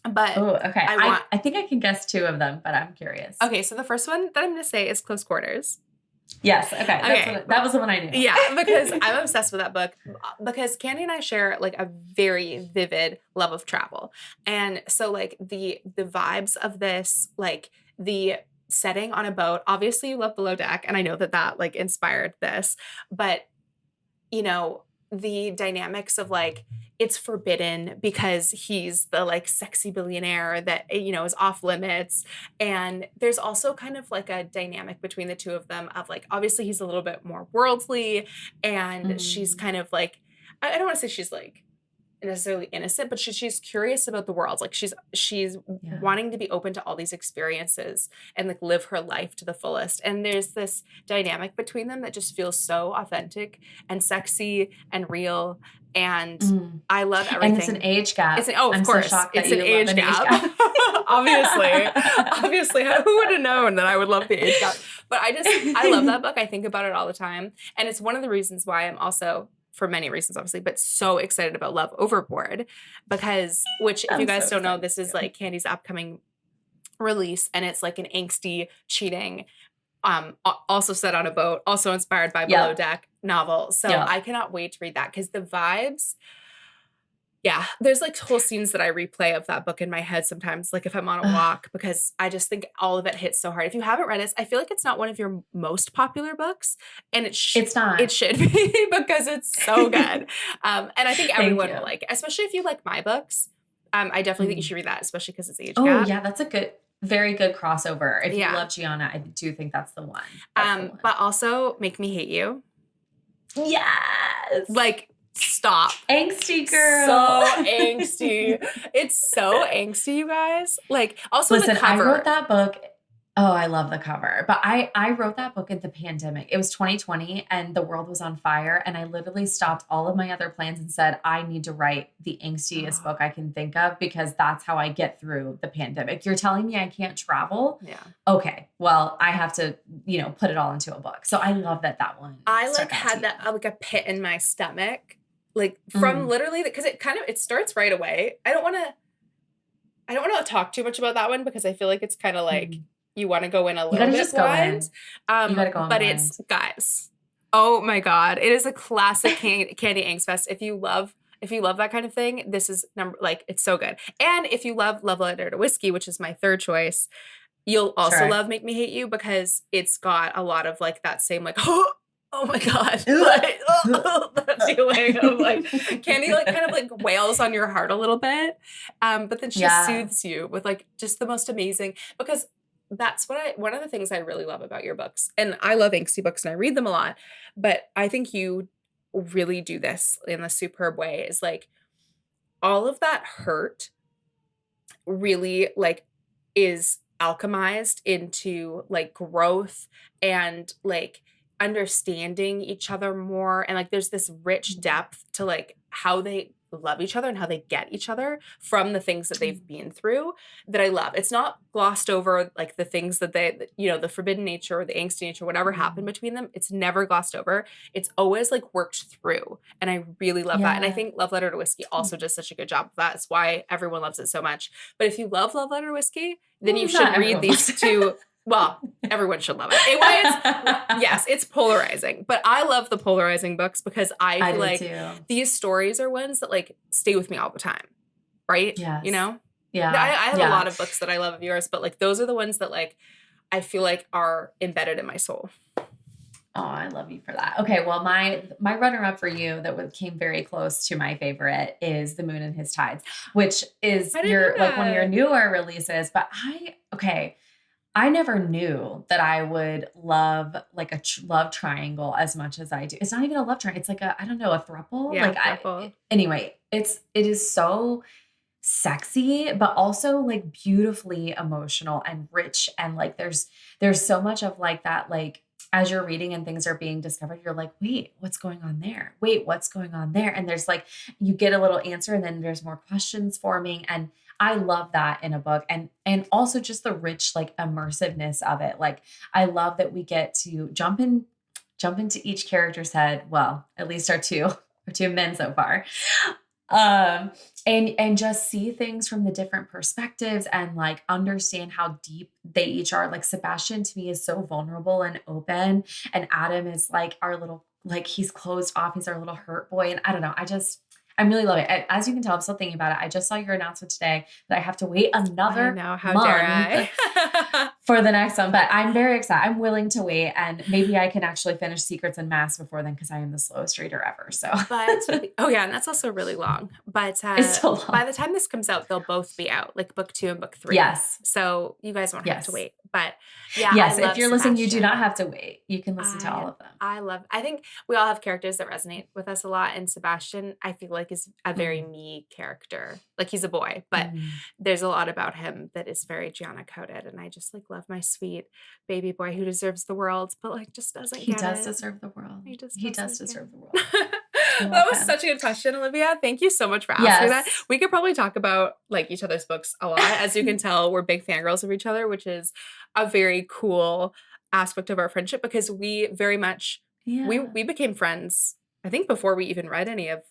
But okay. I think I can guess two of them, but I'm curious. Okay. So the first one that I'm going to say is Close Quarters. Yes. Okay. That was the one I knew. Yeah, because I'm obsessed with that book because Kandi and I share like a very vivid love of travel. And so like the vibes of this, like the setting on a boat, obviously you love Below Deck. And I know that like inspired this, but you know, the dynamics of like, it's forbidden because he's the like sexy billionaire that, you know, is off limits. And there's also kind of like a dynamic between the two of them of like, obviously he's a little bit more worldly and she's kind of like, I don't want to say she's like necessarily innocent, but she's curious about the world. Like she's wanting to be open to all these experiences and like live her life to the fullest. And there's this dynamic between them that just feels so authentic and sexy and real. And I love everything. And it's an age gap. Of course. So it's an age gap. Obviously, who would have known that I would love the age gap? But I love that book. I think about it all the time. And it's one of the reasons why I'm also, for many reasons, obviously, but so excited about Love Overboard because, which if you guys don't know, this is like Kandi's upcoming release and it's like an angsty cheating, also set on a boat, also inspired by Below Deck novel. So I cannot wait to read that because the vibes, there's like whole scenes that I replay of that book in my head sometimes, like if I'm on a walk, because I just think all of it hits so hard. If you haven't read it, I feel like it's not one of your most popular books, and it's not. It should be because it's so good. And I think everyone will like it, especially if you like my books. I definitely think you should read that, especially because it's age gap. Oh yeah, that's a very good crossover. If you love Giana, I do think that's the one. But also Make Me Hate You. Yes. Like, stop. Angsty girl. So angsty. It's so angsty, you guys. Like, also listen, the cover. I wrote that book. Oh, I love the cover. But I wrote that book in the pandemic. It was 2020 and the world was on fire. And I literally stopped all of my other plans and said, I need to write the angstiest book I can think of because that's how I get through the pandemic. You're telling me I can't travel? Yeah. Okay. Well, I have to, put it all into a book. So I love that one. I like had that like a pit in my stomach like from literally, because it starts right away. I don't want to talk too much about that one because I feel like it's kind of like you want to go in a little bit blind. You gotta go in but blind. It's, guys, oh my God, it is a classic candy angst fest. If you love that kind of thing, this is it's so good. And if you love Love Letter to Whiskey, which is my third choice, you'll also love Make Me Hate You because it's got a lot of like that same like, oh my God, like, that feeling of like Candy like kind of like wails on your heart a little bit. But then she soothes you with like just the most amazing, because that's one of the things I really love about your books. And I love angsty books and I read them a lot, but I think you really do this in a superb way, is like all of that hurt really like is alchemized into like growth and like understanding each other more, and like there's this rich depth to like how they love each other and how they get each other from the things that they've been through that I love. It's not glossed over, like the things that they, you know, the forbidden nature or the angsty nature, whatever happened between them, it's never glossed over. It's always like worked through. And I really love that. And I think Love Letter to Whiskey also does such a good job of that. It's why everyone loves it so much. But if you love Love Letter to Whiskey, then you should read these two. Well, everyone should love it. Yes, it's polarizing, but I love the polarizing books because I feel like these stories are ones that like stay with me all the time, right? Yes. You know? Yeah. I have a lot of books that I love of yours, but like those are the ones that like I feel like are embedded in my soul. Oh, I love you for that. Okay, well, my runner-up for you that came very close to my favorite is The Moon and His Tides, which is one of your newer releases. But I never knew that I would love like a love triangle as much as I do. It's not even a love triangle. It's like a throuple. Yeah, throuple. Anyway, it is so sexy, but also like beautifully emotional and rich. And like, there's so much of like that, like as you're reading and things are being discovered, you're like, wait, what's going on there? Wait, what's going on there? And there's like, you get a little answer and then there's more questions forming. And I love that in a book. And also just the rich, like immersiveness of it. Like, I love that we get to jump into each character's head. Well, at least our two men so far. And just see things from the different perspectives and like understand how deep they each are. Like Sebastian to me is so vulnerable and open, and Adam is like our little, like he's closed off. He's our little hurt boy. And I don't know. I'm really loving it. As you can tell, I'm still thinking about it. I just saw your announcement today that I have to wait another month dare I? for the next one. But I'm very excited. I'm willing to wait, and maybe I can actually finish Secrets and Masks before then because I am the slowest reader ever. So, but and that's also really long. But it's so long. By the time this comes out, they'll both be out, like book 2 and book 3. Yes. So you guys won't have to wait. But yes, if you're listening, you do not have to wait. You can listen to all of them. I think we all have characters that resonate with us a lot, and Sebastian, I feel like, is a very me character. Like he's a boy, but there's a lot about him that is very Giana coded, and I just like love my sweet baby boy who deserves the world, but like just doesn't. He does deserve the world. He does deserve the world. That was such a good question, Olivia. Thank you so much for asking that. We could probably talk about like each other's books a lot. As you can tell, we're big fangirls of each other, which is a very cool aspect of our friendship because we very much we became friends, I think, before we even read any of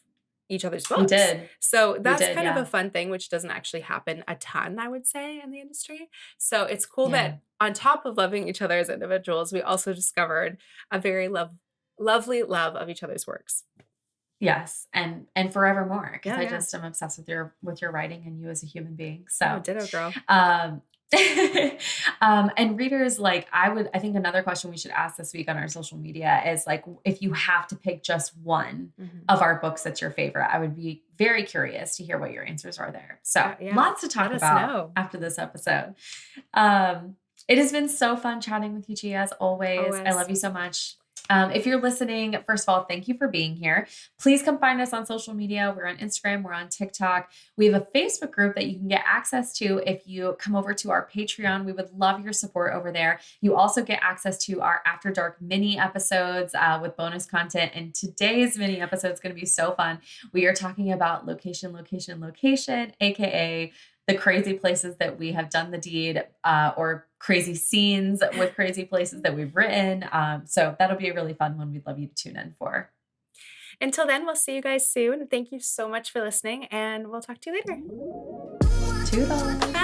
each other's books. We did. So that's kind of a fun thing, which doesn't actually happen a ton, I would say, in the industry. So it's cool that on top of loving each other as individuals, we also discovered a very lovely love of each other's works. Yes, and forevermore, because I just am obsessed with your writing and you as a human being. So ditto, girl. And readers, like I think another question we should ask this week on our social media is like, if you have to pick just one of our books that's your favorite, I would be very curious to hear what your answers are there. So lots to talk about after this episode. It has been so fun chatting with you, Gia, as always. I love you so much. If you're listening, first of all, thank you for being here. Please come find us on social media. We're on Instagram. We're on TikTok. We have a Facebook group that you can get access to if you come over to our Patreon. We would love your support over there. You also get access to our After Dark mini episodes with bonus content. And today's mini episode is going to be so fun. We are talking about location, aka the crazy places that we have done the deed, or crazy scenes with crazy places that we've written. So that'll be a really fun one. We'd love you to tune in for. Until then, we'll see you guys soon. Thank you so much for listening, and we'll talk to you later. Toodles. Bye.